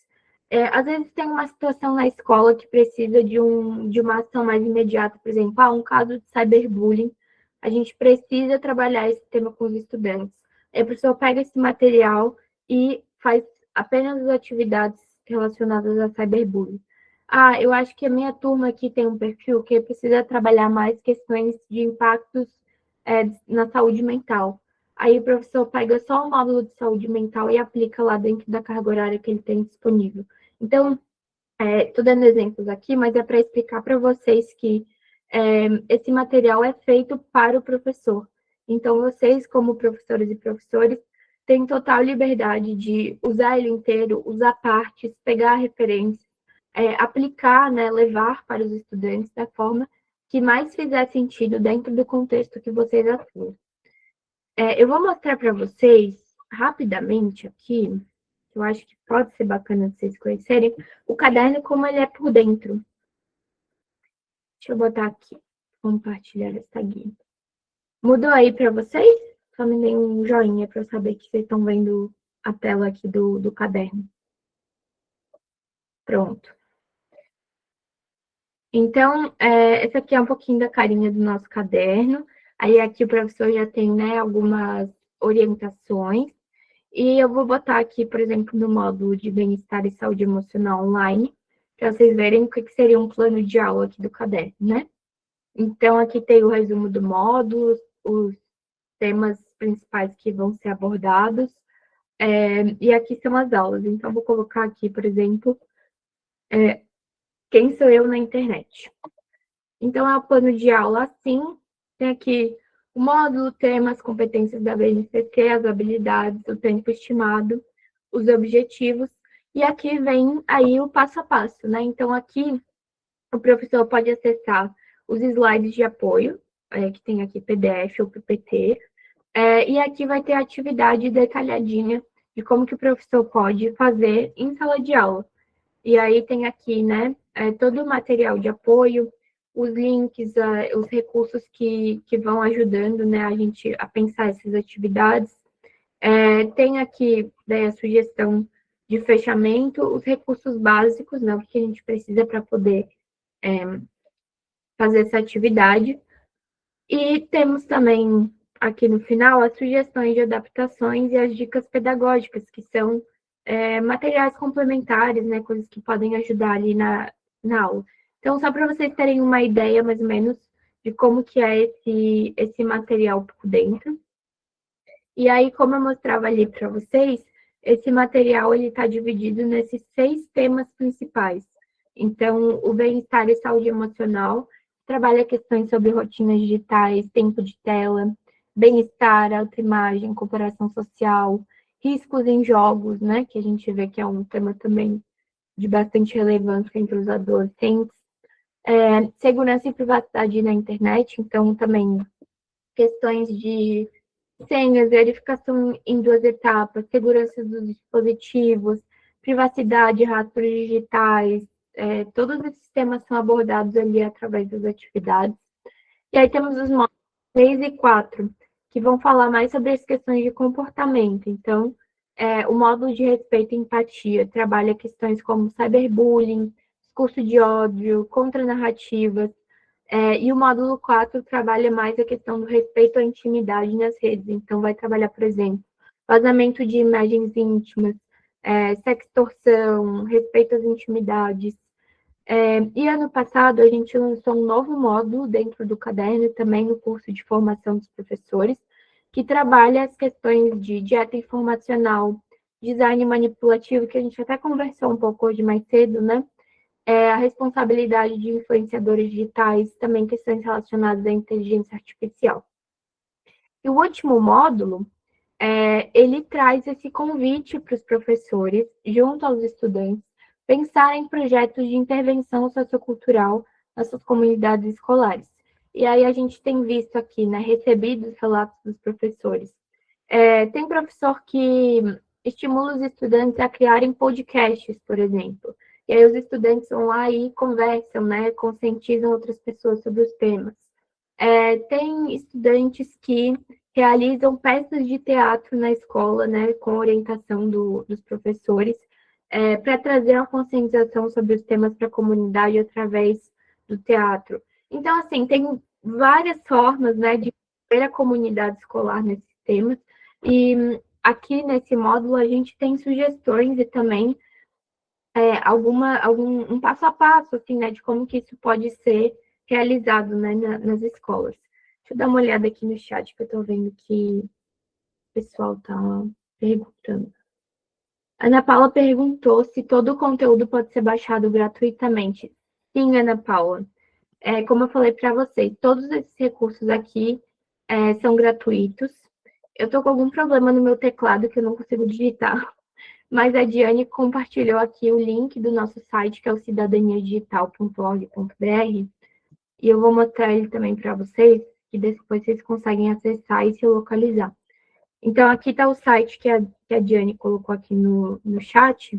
Às vezes tem uma situação na escola que precisa de uma ação mais imediata, por exemplo, um caso de cyberbullying, a gente precisa trabalhar esse tema com os estudantes. Aí a pessoa pega esse material e faz apenas as atividades relacionadas a cyberbullying. Eu acho que a minha turma aqui tem um perfil que precisa trabalhar mais questões de impactos na saúde mental. Aí o professor pega só o módulo de saúde mental e aplica lá dentro da carga horária que ele tem disponível. Então, estou dando exemplos aqui, mas é para explicar para vocês que esse material é feito para o professor. Então, vocês, como professores e professores, têm total liberdade de usar ele inteiro, usar partes, pegar referências, aplicar, né, levar para os estudantes da forma que mais fizer sentido dentro do contexto que vocês atuam. Eu vou mostrar para vocês rapidamente aqui, que eu acho que pode ser bacana vocês conhecerem, o caderno como ele é por dentro. Deixa eu botar aqui, compartilhar essa guia. Mudou aí para vocês? Só me deem um joinha para eu saber que vocês estão vendo a tela aqui do caderno. Pronto. Então, essa aqui é um pouquinho da carinha do nosso caderno. Aí aqui o professor já tem, né, algumas orientações. E eu vou botar aqui, por exemplo, no módulo de bem-estar e saúde emocional online, para vocês verem o que seria um plano de aula aqui do caderno, né? Então, aqui tem o resumo do módulo, os temas principais que vão ser abordados, e aqui são as aulas. Então, vou colocar aqui, por exemplo, quem sou eu na internet. Então, é o plano de aula assim, tem aqui o módulo, temas, competências da BNCC, as habilidades, o tempo estimado, os objetivos, e aqui vem aí o passo a passo, né? Então, aqui o professor pode acessar os slides de apoio, que tem aqui PDF ou PPT, e aqui vai ter a atividade detalhadinha de como que o professor pode fazer em sala de aula. E aí tem aqui, né, todo o material de apoio, os links, os recursos que vão ajudando, né, a gente a pensar essas atividades. Tem aqui, né, a sugestão de fechamento, os recursos básicos, né, o que a gente precisa para poder fazer essa atividade. E temos também aqui no final as sugestões de adaptações e as dicas pedagógicas, que são materiais complementares, né, coisas que podem ajudar ali na aula. Então, só para vocês terem uma ideia, mais ou menos, de como que é esse material por dentro. E aí, como eu mostrava ali para vocês, esse material ele está dividido nesses 6 temas principais. Então, o bem-estar e saúde emocional trabalha questões sobre rotinas digitais, tempo de tela, bem-estar, autoimagem, cooperação social, riscos em jogos, né, que a gente vê que é um tema também de bastante relevância entre os adolescentes. Segurança e privacidade na internet, então também questões de senhas, verificação em 2 etapas, segurança dos dispositivos, privacidade, rastros digitais, todos esses temas são abordados ali através das atividades. E aí temos os módulos 3 e 4, que vão falar mais sobre as questões de comportamento. Então, o módulo de respeito e empatia trabalha questões como cyberbullying, discurso de ódio, contranarrativas, E o módulo 4 trabalha mais a questão do respeito à intimidade nas redes. Então, vai trabalhar, por exemplo, vazamento de imagens íntimas, sextorção, respeito às intimidades. E ano passado, a gente lançou um novo módulo dentro do caderno, também no curso de formação dos professores, que trabalha as questões de dieta informacional, design manipulativo, que a gente até conversou um pouco hoje mais cedo, né? A responsabilidade de influenciadores digitais, também questões relacionadas à inteligência artificial. E o último módulo, ele traz esse convite para os professores, junto aos estudantes, pensar em projetos de intervenção sociocultural nas suas comunidades escolares. E aí a gente tem visto aqui, né, recebidos relatos dos professores. Tem professor que estimula os estudantes a criarem podcasts, por exemplo. E aí os estudantes vão lá e conversam, né, conscientizam outras pessoas sobre os temas. Tem estudantes que realizam peças de teatro na escola, né, com orientação dos professores, para trazer uma conscientização sobre os temas para a comunidade através do teatro. Então, assim, tem várias formas, né, de ver a comunidade escolar nesses temas, e aqui nesse módulo a gente tem sugestões e também um passo a passo, assim, né, de como que isso pode ser realizado, né, nas escolas. Deixa eu dar uma olhada aqui no chat, que eu estou vendo que o pessoal está perguntando. Ana Paula perguntou se todo o conteúdo pode ser baixado gratuitamente. Sim, Ana Paula. Como eu falei para vocês, todos esses recursos aqui são gratuitos. Eu estou com algum problema no meu teclado que eu não consigo digitar, mas a Diane compartilhou aqui o link do nosso site, que é o cidadaniadigital.org.br, e eu vou mostrar ele também para vocês, que depois vocês conseguem acessar e se localizar. Então, aqui está o site que a Diane colocou aqui no chat.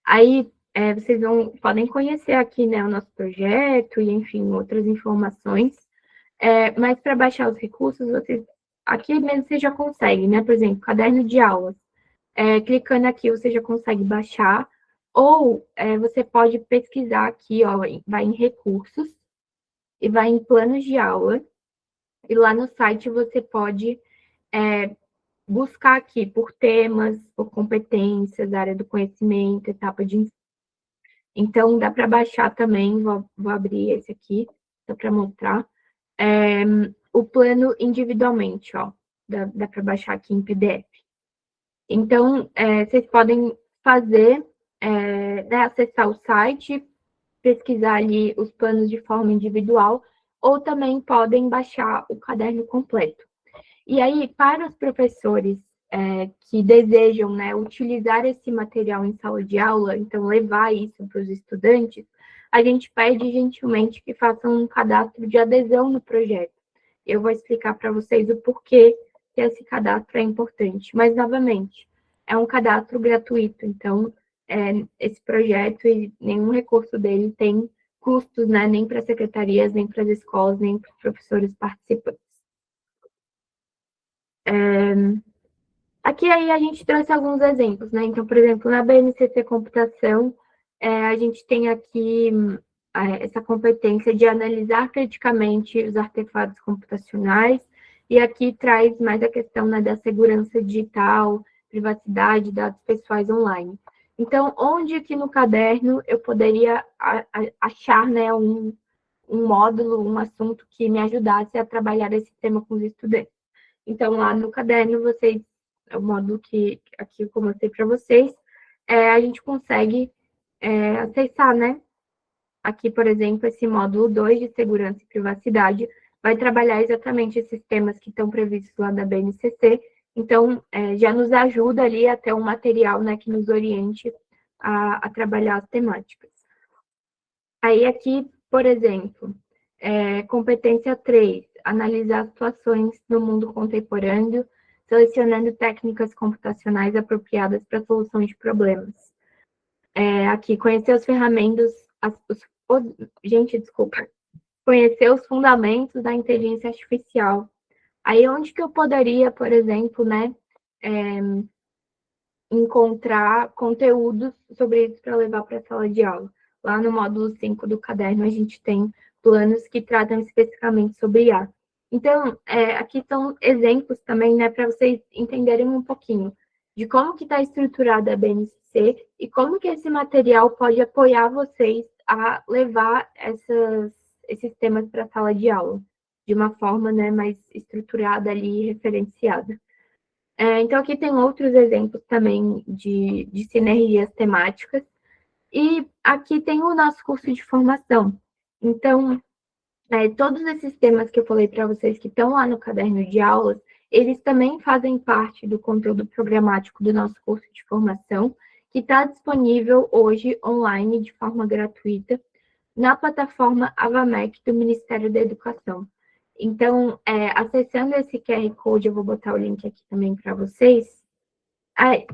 Aí, vocês podem conhecer aqui, né, o nosso projeto e, enfim, outras informações. Mas para baixar os recursos, aqui mesmo você já consegue, né? Por exemplo, caderno de aulas. Clicando aqui, você já consegue baixar. Ou você pode pesquisar aqui, ó, vai em recursos e vai em planos de aula. E lá no site você pode buscar aqui por temas, por competências, área do conhecimento, etapa de ensino. Então, dá para baixar também, vou abrir esse aqui, só para mostrar. O plano individualmente, ó, dá para baixar aqui em PDF. Então, vocês podem fazer, né, acessar o site, pesquisar ali os planos de forma individual, ou também podem baixar o caderno completo. E aí, para os professores que desejam, né, utilizar esse material em sala de aula, então levar isso para os estudantes, a gente pede gentilmente que façam um cadastro de adesão no projeto. Eu vou explicar para vocês o porquê que esse cadastro é importante. Mas, novamente, é um cadastro gratuito, então esse projeto e nenhum recurso dele tem custos, né, nem para as secretarias, nem para as escolas, nem para os professores participantes. Aqui aí a gente trouxe alguns exemplos, né? Então, por exemplo, na BNCC Computação, a gente tem aqui essa competência de analisar criticamente os artefatos computacionais, e aqui traz mais a questão, né, da segurança digital, privacidade, dados pessoais online. Então, onde aqui no caderno eu poderia achar, né, um módulo, um assunto que me ajudasse a trabalhar esse tema com os estudantes? Então, lá no caderno, vocês, o módulo que aqui eu mostrei para vocês, a gente consegue acessar, né? Aqui, por exemplo, esse módulo 2 de segurança e privacidade vai trabalhar exatamente esses temas que estão previstos lá da BNCC. Então, já nos ajuda ali a ter um material, né, que nos oriente a trabalhar as temáticas. Aí, aqui, por exemplo, competência 3, analisar situações no mundo contemporâneo, selecionando técnicas computacionais apropriadas para a solução de problemas. Aqui, conhecer as ferramentas, gente, desculpa, conhecer os fundamentos da inteligência artificial. Aí, onde que eu poderia, por exemplo, né, encontrar conteúdos sobre isso para levar para a sala de aula? Lá no módulo 5 do caderno, a gente tem planos que tratam especificamente sobre IA. Então, aqui são exemplos também, né, para vocês entenderem um pouquinho de como que está estruturada a BNCC e como que esse material pode apoiar vocês a levar esses temas para a sala de aula, de uma forma, né, mais estruturada ali e referenciada. Então, aqui tem outros exemplos também de sinergias temáticas. E aqui tem o nosso curso de formação. Então, todos esses temas que eu falei para vocês que estão lá no caderno de aulas, eles também fazem parte do conteúdo programático do nosso curso de formação, que está disponível hoje online de forma gratuita na plataforma Avamec do Ministério da Educação. Então, acessando esse QR Code, eu vou botar o link aqui também para vocês.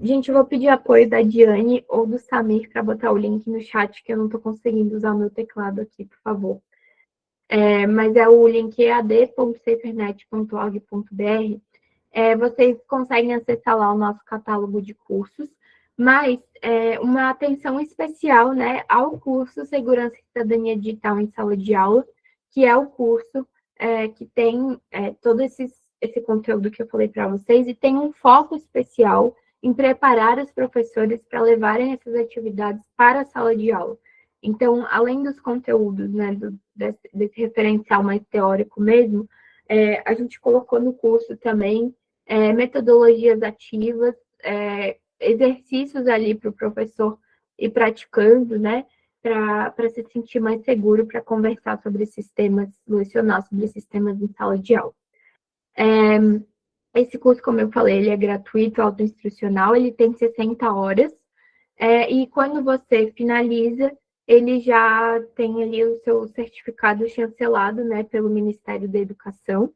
Gente, eu vou pedir apoio da Diane ou do Samir para botar o link no chat, que eu não estou conseguindo usar o meu teclado aqui, por favor. Mas é o link ead.safernet.org.br. Vocês conseguem acessar lá o nosso catálogo de cursos, mas uma atenção especial, né, ao curso Segurança e Cidadania Digital em Sala de Aula, que é o curso que tem todo esse conteúdo que eu falei para vocês e tem um foco especial em preparar os professores para levarem essas atividades para a sala de aula. Então, além dos conteúdos, né, desse referencial mais teórico mesmo, a gente colocou no curso também metodologias ativas, exercícios ali para o professor ir praticando, né, para se sentir mais seguro para conversar sobre esses temas, lecionar sobre esses temas em sala de aula. Esse curso, como eu falei, ele é gratuito, autoinstrucional, ele tem 60 horas, e quando você finaliza, ele já tem ali o seu certificado chancelado, né, pelo Ministério da Educação,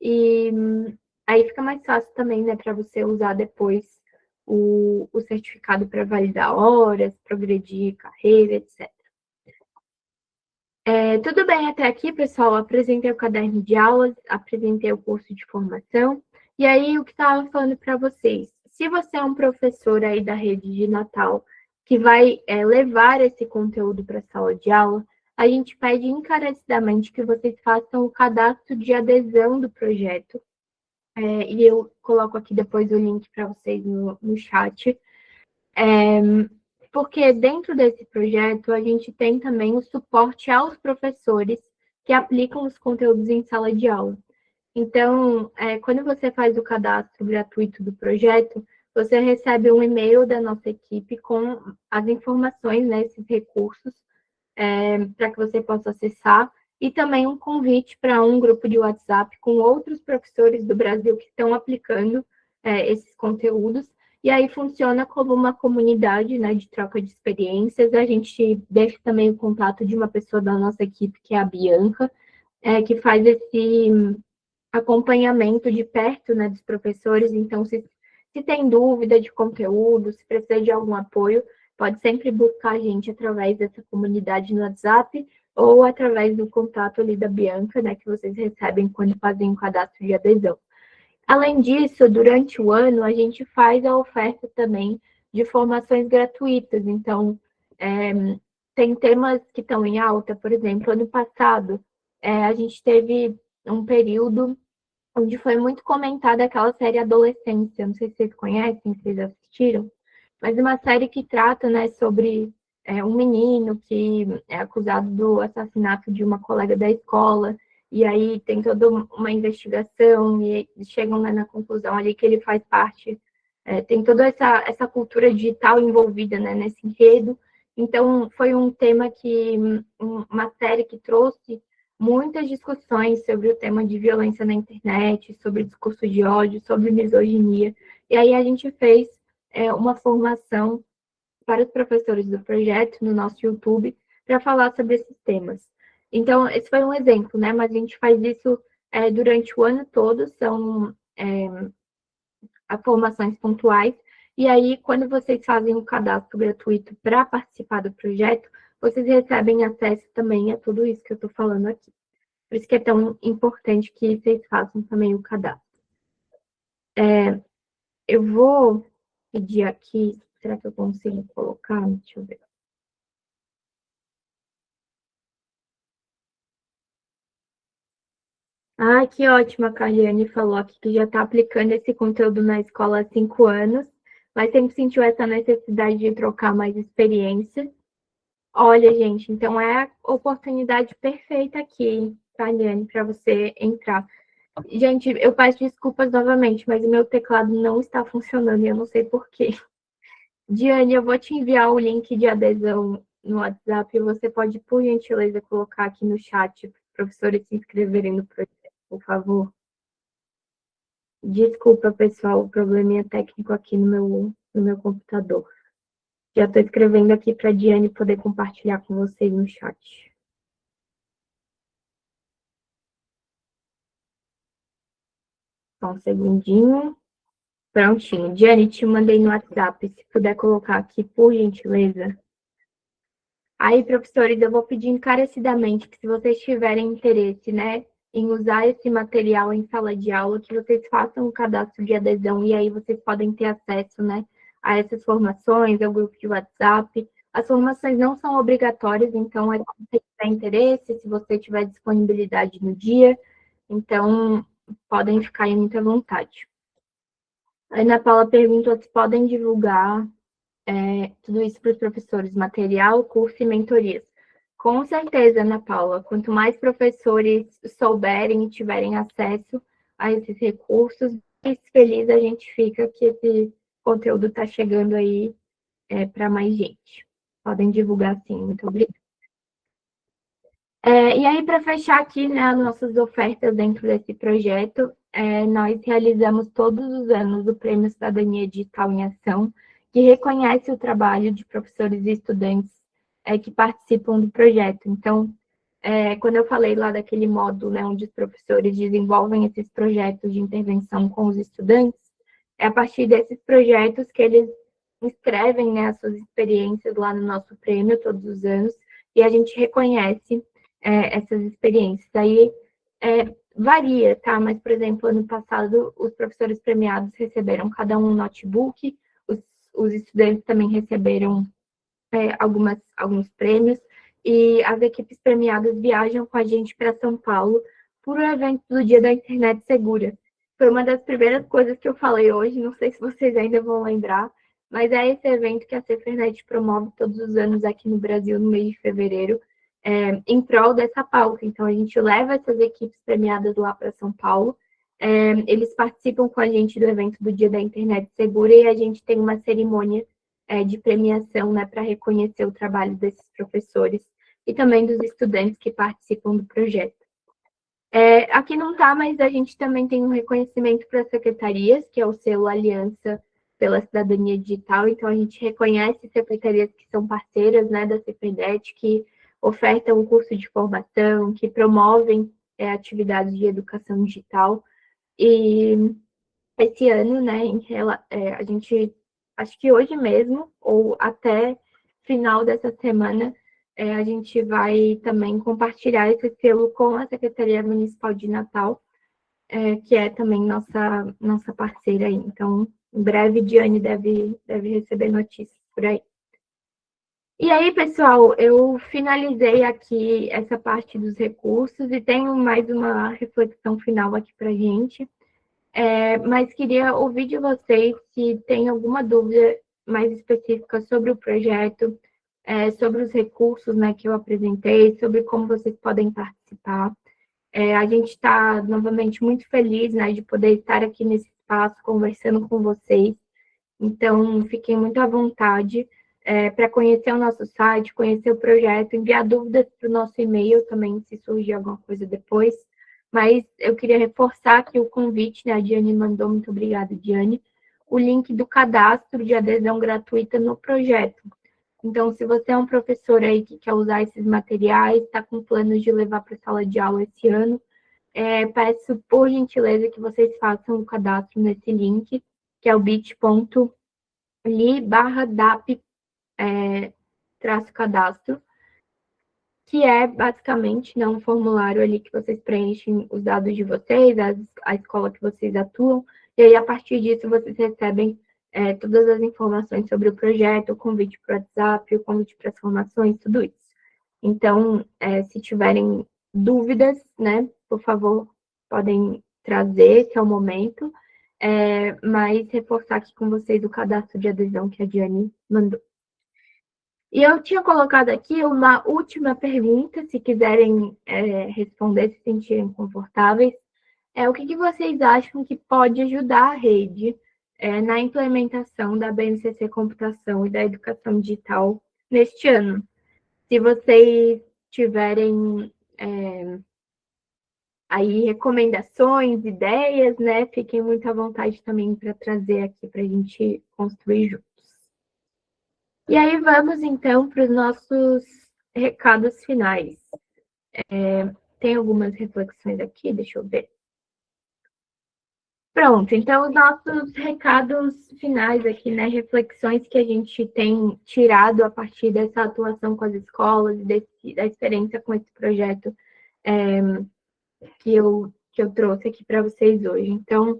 e aí fica mais fácil também, né, para você usar depois o certificado para validar horas, progredir carreira, etc. Tudo bem até aqui, pessoal? Apresentei o caderno de aulas, apresentei o curso de formação, e aí o que estava falando para vocês. Se você é um professor aí da rede de Natal que vai levar esse conteúdo para a sala de aula, a gente pede encarecidamente que vocês façam o cadastro de adesão do projeto, e eu coloco aqui depois o link para vocês no chat. Porque dentro desse projeto a gente tem também o suporte aos professores que aplicam os conteúdos em sala de aula. Então, quando você faz o cadastro gratuito do projeto, você recebe um e-mail da nossa equipe com as informações, né, esses recursos, para que você possa acessar, e também um convite para um grupo de WhatsApp com outros professores do Brasil que estão aplicando esses conteúdos, e aí funciona como uma comunidade, né, de troca de experiências. A gente deixa também o contato de uma pessoa da nossa equipe, que é a Bianca, que faz esse acompanhamento de perto, né, dos professores. Então, se tem dúvida de conteúdo, se precisa de algum apoio, pode sempre buscar a gente através dessa comunidade no WhatsApp ou através do contato ali da Bianca, né, que vocês recebem quando fazem o cadastro de adesão. Além disso, durante o ano, a gente faz a oferta também de formações gratuitas. Então, tem temas que estão em alta, por exemplo, ano passado, a gente teve um período onde foi muito comentada aquela série Adolescência. Não sei se vocês conhecem, se vocês assistiram, mas uma série que trata, né, sobre um menino que é acusado do assassinato de uma colega da escola, e aí tem toda uma investigação, e chegam, né, na conclusão ali que ele faz parte, tem toda essa cultura digital envolvida, né, nesse enredo. Então, foi um tema que, uma série que trouxe muitas discussões sobre o tema de violência na internet, sobre discurso de ódio, sobre misoginia, e aí a gente fez uma formação para os professores do projeto no nosso YouTube para falar sobre esses temas. Então, esse foi um exemplo, né? Mas a gente faz isso durante o ano todo, são formações pontuais. E aí, quando vocês fazem o cadastro gratuito para participar do projeto, vocês recebem acesso também a tudo isso que eu estou falando aqui. Por isso que é tão importante que vocês façam também o cadastro. Eu vou pedir aqui, será que eu consigo colocar? Deixa eu ver. Ah, que ótimo, a Carliane falou aqui que já está aplicando esse conteúdo na escola há 5 anos, mas sempre sentiu essa necessidade de trocar mais experiência. Olha, gente, então é a oportunidade perfeita aqui, Carliane, para você entrar. Gente, eu peço desculpas novamente, mas o meu teclado não está funcionando e eu não sei por quê. Diane, eu vou te enviar o link de adesão no WhatsApp e você pode, por gentileza, colocar aqui no chat para os professores se inscreverem no projeto, por favor. Desculpa, pessoal, o probleminha técnico aqui no meu computador. Já estou escrevendo aqui para a Diane poder compartilhar com vocês no chat. Só um segundinho. Prontinho. Diane, te mandei no WhatsApp. Se puder colocar aqui, por gentileza. Aí, professores, eu vou pedir encarecidamente que, se vocês tiverem interesse, né, em usar esse material em sala de aula, que vocês façam um cadastro de adesão e aí vocês podem ter acesso, né, a essas formações, ao grupo de WhatsApp. As formações não são obrigatórias, então, se você tiver interesse, se você tiver disponibilidade no dia, então, podem ficar aí muito à vontade. A Ana Paula perguntou se podem divulgar tudo isso para os professores, material, curso e mentorias. Com certeza, Ana Paula, quanto mais professores souberem e tiverem acesso a esses recursos, mais feliz a gente fica que esse conteúdo está chegando aí para mais gente. Podem divulgar sim, muito obrigada. E aí, para fechar aqui, né, as nossas ofertas dentro desse projeto, nós realizamos todos os anos o Prêmio Cidadania Digital em Ação, que reconhece o trabalho de professores e estudantes que participam do projeto. Então, quando eu falei lá daquele módulo, né, onde os professores desenvolvem esses projetos de intervenção com os estudantes, é a partir desses projetos que eles escrevem, né, as suas experiências lá no nosso prêmio todos os anos, e a gente reconhece essas experiências. Aí varia, tá? Mas, por exemplo, ano passado, os professores premiados receberam cada um notebook, os estudantes também receberam alguns prêmios, e as equipes premiadas viajam com a gente para São Paulo por um evento do Dia da Internet Segura. Foi uma das primeiras coisas que eu falei hoje, não sei se vocês ainda vão lembrar, mas é esse evento que a Cefernet promove todos os anos aqui no Brasil, no mês de fevereiro, em prol dessa pauta. Então, a gente leva essas equipes premiadas lá para São Paulo, eles participam com a gente do evento do Dia da Internet Segura e a gente tem uma cerimônia de premiação, né, para reconhecer o trabalho desses professores e também dos estudantes que participam do projeto. Aqui não está, mas a gente também tem um reconhecimento para as secretarias, que é o selo Aliança pela Cidadania Digital. Então, a gente reconhece secretarias que são parceiras, né, da CPDET, que ofertam um curso de formação, que promovem atividades de educação digital. E esse ano, né, a gente, acho que hoje mesmo, ou até final dessa semana, a gente vai também compartilhar esse selo com a Secretaria Municipal de Natal, que é também nossa parceira aí. Então, em breve, Diane deve receber notícias por aí. E aí, pessoal, eu finalizei aqui essa parte dos recursos e tenho mais uma reflexão final aqui para a gente. Mas queria ouvir de vocês se tem alguma dúvida mais específica sobre o projeto, sobre os recursos, né, que eu apresentei, sobre como vocês podem participar. A gente está, novamente, muito feliz, né, de poder estar aqui nesse espaço conversando com vocês. Então, fiquem muito à vontade para conhecer o nosso site, conhecer o projeto, enviar dúvidas para o nosso e-mail também, se surgir alguma coisa depois. Mas eu queria reforçar aqui o convite, né? A Diane mandou, muito obrigada, Diane, o link do cadastro de adesão gratuita no projeto. Então, se você é um professor aí que quer usar esses materiais, está com planos de levar para a sala de aula esse ano, peço, por gentileza, que vocês façam o cadastro nesse link, que é o bit.ly/dap-cadastro, que é basicamente, né, um formulário ali que vocês preenchem os dados de vocês, a escola que vocês atuam, e aí a partir disso vocês recebem todas as informações sobre o projeto, o convite para o WhatsApp, o convite para as formações, tudo isso. Então, se tiverem dúvidas, né, por favor, podem trazer, esse é o momento, mas reforçar aqui com vocês o cadastro de adesão que a Diane mandou. E eu tinha colocado aqui uma última pergunta, se quiserem responder, se sentirem confortáveis. O que vocês acham que pode ajudar a rede na implementação da BNCC Computação e da educação digital neste ano? Se vocês tiverem aí recomendações, ideias, né? Fiquem muito à vontade também para trazer aqui para a gente construir juntos. E aí vamos, então, para os nossos recados finais. Tem algumas reflexões aqui, deixa eu ver. Pronto, então os nossos recados finais aqui, né? Reflexões que a gente tem tirado a partir dessa atuação com as escolas, da experiência com esse projeto que eu trouxe aqui para vocês hoje. Então,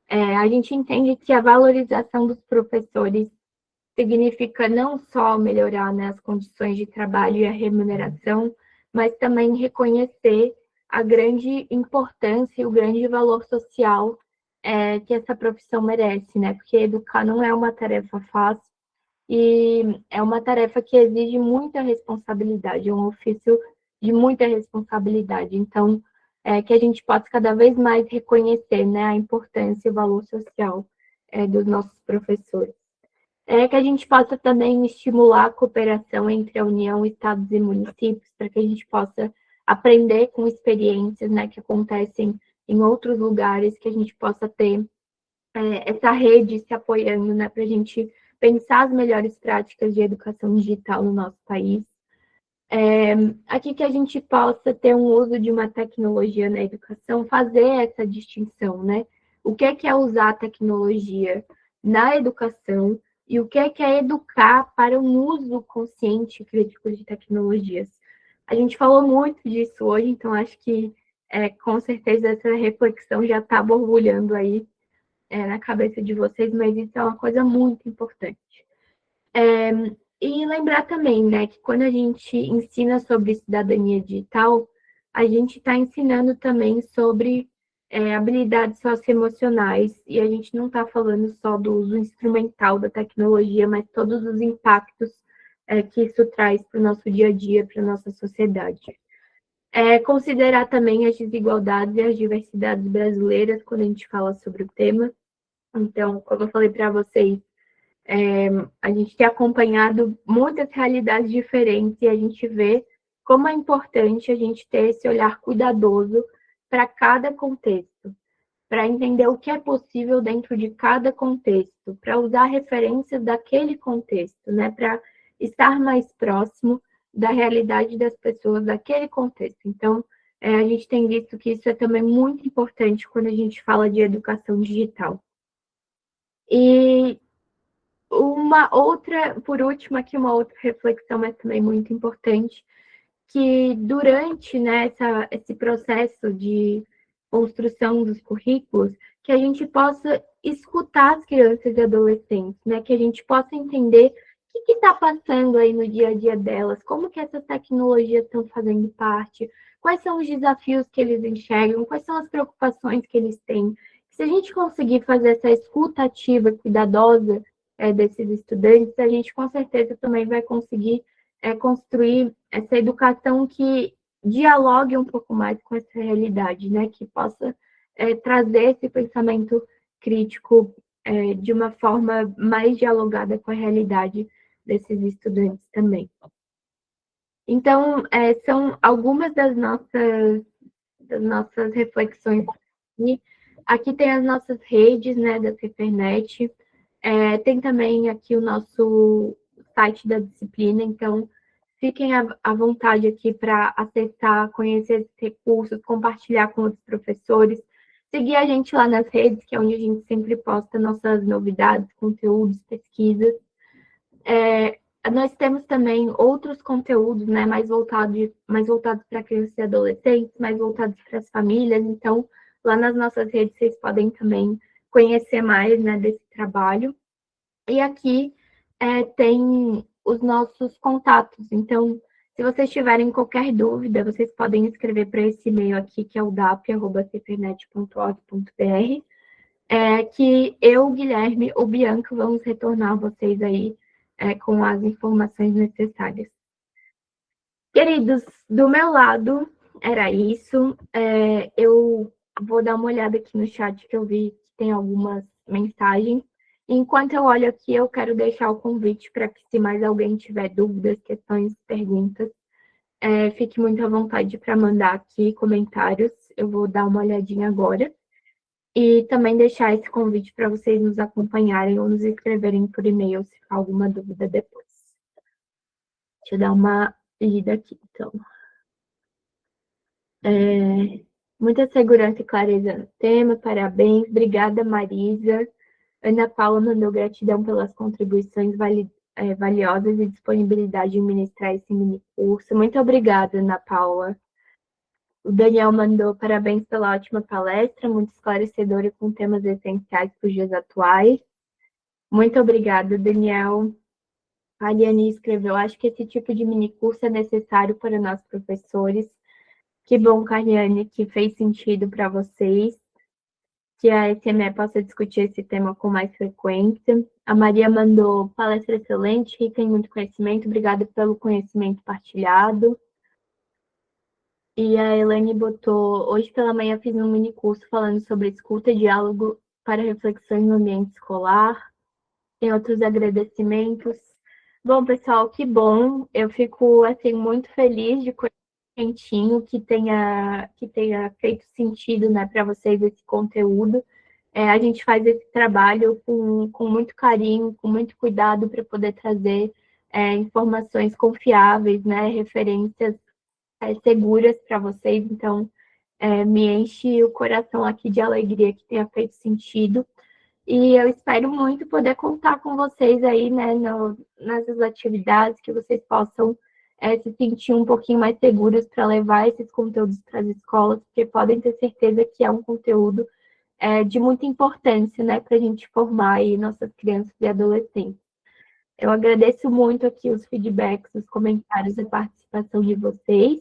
a gente entende que a valorização dos professores significa não só melhorar, né, as condições de trabalho e a remuneração, mas também reconhecer a grande importância e o grande valor social que essa profissão merece, né? Porque educar não é uma tarefa fácil e é uma tarefa que exige muita responsabilidade, é um ofício de muita responsabilidade. Então, que a gente possa cada vez mais reconhecer, né, a importância e o valor social dos nossos professores. Que a gente possa também estimular a cooperação entre a União, estados e municípios, para que a gente possa aprender com experiências, né, que acontecem em outros lugares, que a gente possa ter essa rede se apoiando, né, para a gente pensar as melhores práticas de educação digital no nosso país. Aqui que a gente possa ter um uso de uma tecnologia na educação, fazer essa distinção, né? O que é usar a tecnologia na educação e o que é educar para um uso consciente e crítico de tecnologias. A gente falou muito disso hoje, então acho que com certeza essa reflexão já está borbulhando aí na cabeça de vocês, mas isso é uma coisa muito importante. E lembrar também, né, que quando a gente ensina sobre cidadania digital, a gente está ensinando também sobre habilidades socioemocionais, e a gente não está falando só do uso instrumental da tecnologia, mas todos os impactos que isso traz para o nosso dia a dia, para a nossa sociedade. Considerar também as desigualdades e as diversidades brasileiras quando a gente fala sobre o tema. Então, como eu falei para vocês, a gente tem acompanhado muitas realidades diferentes e a gente vê como é importante a gente ter esse olhar cuidadoso para cada contexto, para entender o que é possível dentro de cada contexto, para usar referências daquele contexto, né, para estar mais próximo da realidade das pessoas daquele contexto. Então, a gente tem visto que isso é também muito importante quando a gente fala de educação digital. E por último, aqui uma outra reflexão, mas também muito importante, que durante, né, esse processo de construção dos currículos, que a gente possa escutar as crianças e adolescentes, né, que a gente possa entender o que está passando aí no dia a dia delas, como que essas tecnologias estão fazendo parte, quais são os desafios que eles enxergam, quais são as preocupações que eles têm. Se a gente conseguir fazer essa escuta ativa, cuidadosa, desses estudantes, a gente com certeza também vai conseguir construir essa educação que dialogue um pouco mais com essa realidade, né? Que possa trazer esse pensamento crítico de uma forma mais dialogada com a realidade desses estudantes também. Então, são algumas das nossas reflexões. Aqui tem as nossas redes, né, da Cifernet. Tem também aqui o nosso site da disciplina, então fiquem à vontade aqui para acessar, conhecer esses recursos, compartilhar com outros professores, seguir a gente lá nas redes, que é onde a gente sempre posta nossas novidades, conteúdos, pesquisas. Nós temos também outros conteúdos, né, mais voltados para crianças e adolescentes, mais voltados para as famílias, então lá nas nossas redes vocês podem também conhecer mais, né, desse trabalho. E aqui tem os nossos contatos. Então, Se vocês tiverem qualquer dúvida, vocês podem escrever para esse e-mail aqui, que é o dap@cpernet.org.br, que eu, Guilherme ou Bianca vamos retornar a vocês aí com as informações necessárias. Queridos, do meu lado, era isso. Eu vou dar uma olhada aqui no chat, que eu vi que tem algumas mensagens. Enquanto eu olho aqui, eu quero deixar o convite para que, se mais alguém tiver dúvidas, questões, perguntas, fique muito à vontade para mandar aqui comentários. Eu vou dar uma olhadinha agora. E também deixar esse convite para vocês nos acompanharem ou nos escreverem por e-mail se ficar alguma dúvida depois. Deixa eu dar uma lida aqui, então. Muita segurança e clareza no tema, parabéns. Obrigada, Marisa. Ana Paula mandou gratidão pelas contribuições valiosas e disponibilidade de ministrar esse mini curso. Muito obrigada, Ana Paula. O Daniel mandou parabéns pela ótima palestra, muito esclarecedora e com temas essenciais para os dias atuais. Muito obrigada, Daniel. A Aliane escreveu, acho que esse tipo de mini curso é necessário para nós professores. Que bom, Cariane, que fez sentido para vocês, que a SME possa discutir esse tema com mais frequência. A Maria mandou palestra excelente, rica em muito conhecimento, obrigada pelo conhecimento partilhado. E a Elaine botou, hoje pela manhã fiz um mini curso falando sobre escuta e diálogo para reflexões no ambiente escolar. Tem outros agradecimentos. Bom, pessoal, que bom. Eu fico, assim, muito feliz de conhecer que tenha feito sentido, né, para vocês esse conteúdo. A gente faz esse trabalho com muito carinho, com muito cuidado para poder trazer informações confiáveis, né, referências seguras para vocês. Então, me enche o coração aqui de alegria que tenha feito sentido. E eu espero muito poder contar com vocês aí, né, nessas atividades, que vocês possam se sentir um pouquinho mais seguros para levar esses conteúdos para as escolas, porque podem ter certeza que é um conteúdo de muita importância, né, para a gente formar aí nossas crianças e adolescentes. Eu agradeço muito aqui os feedbacks, os comentários e a participação de vocês.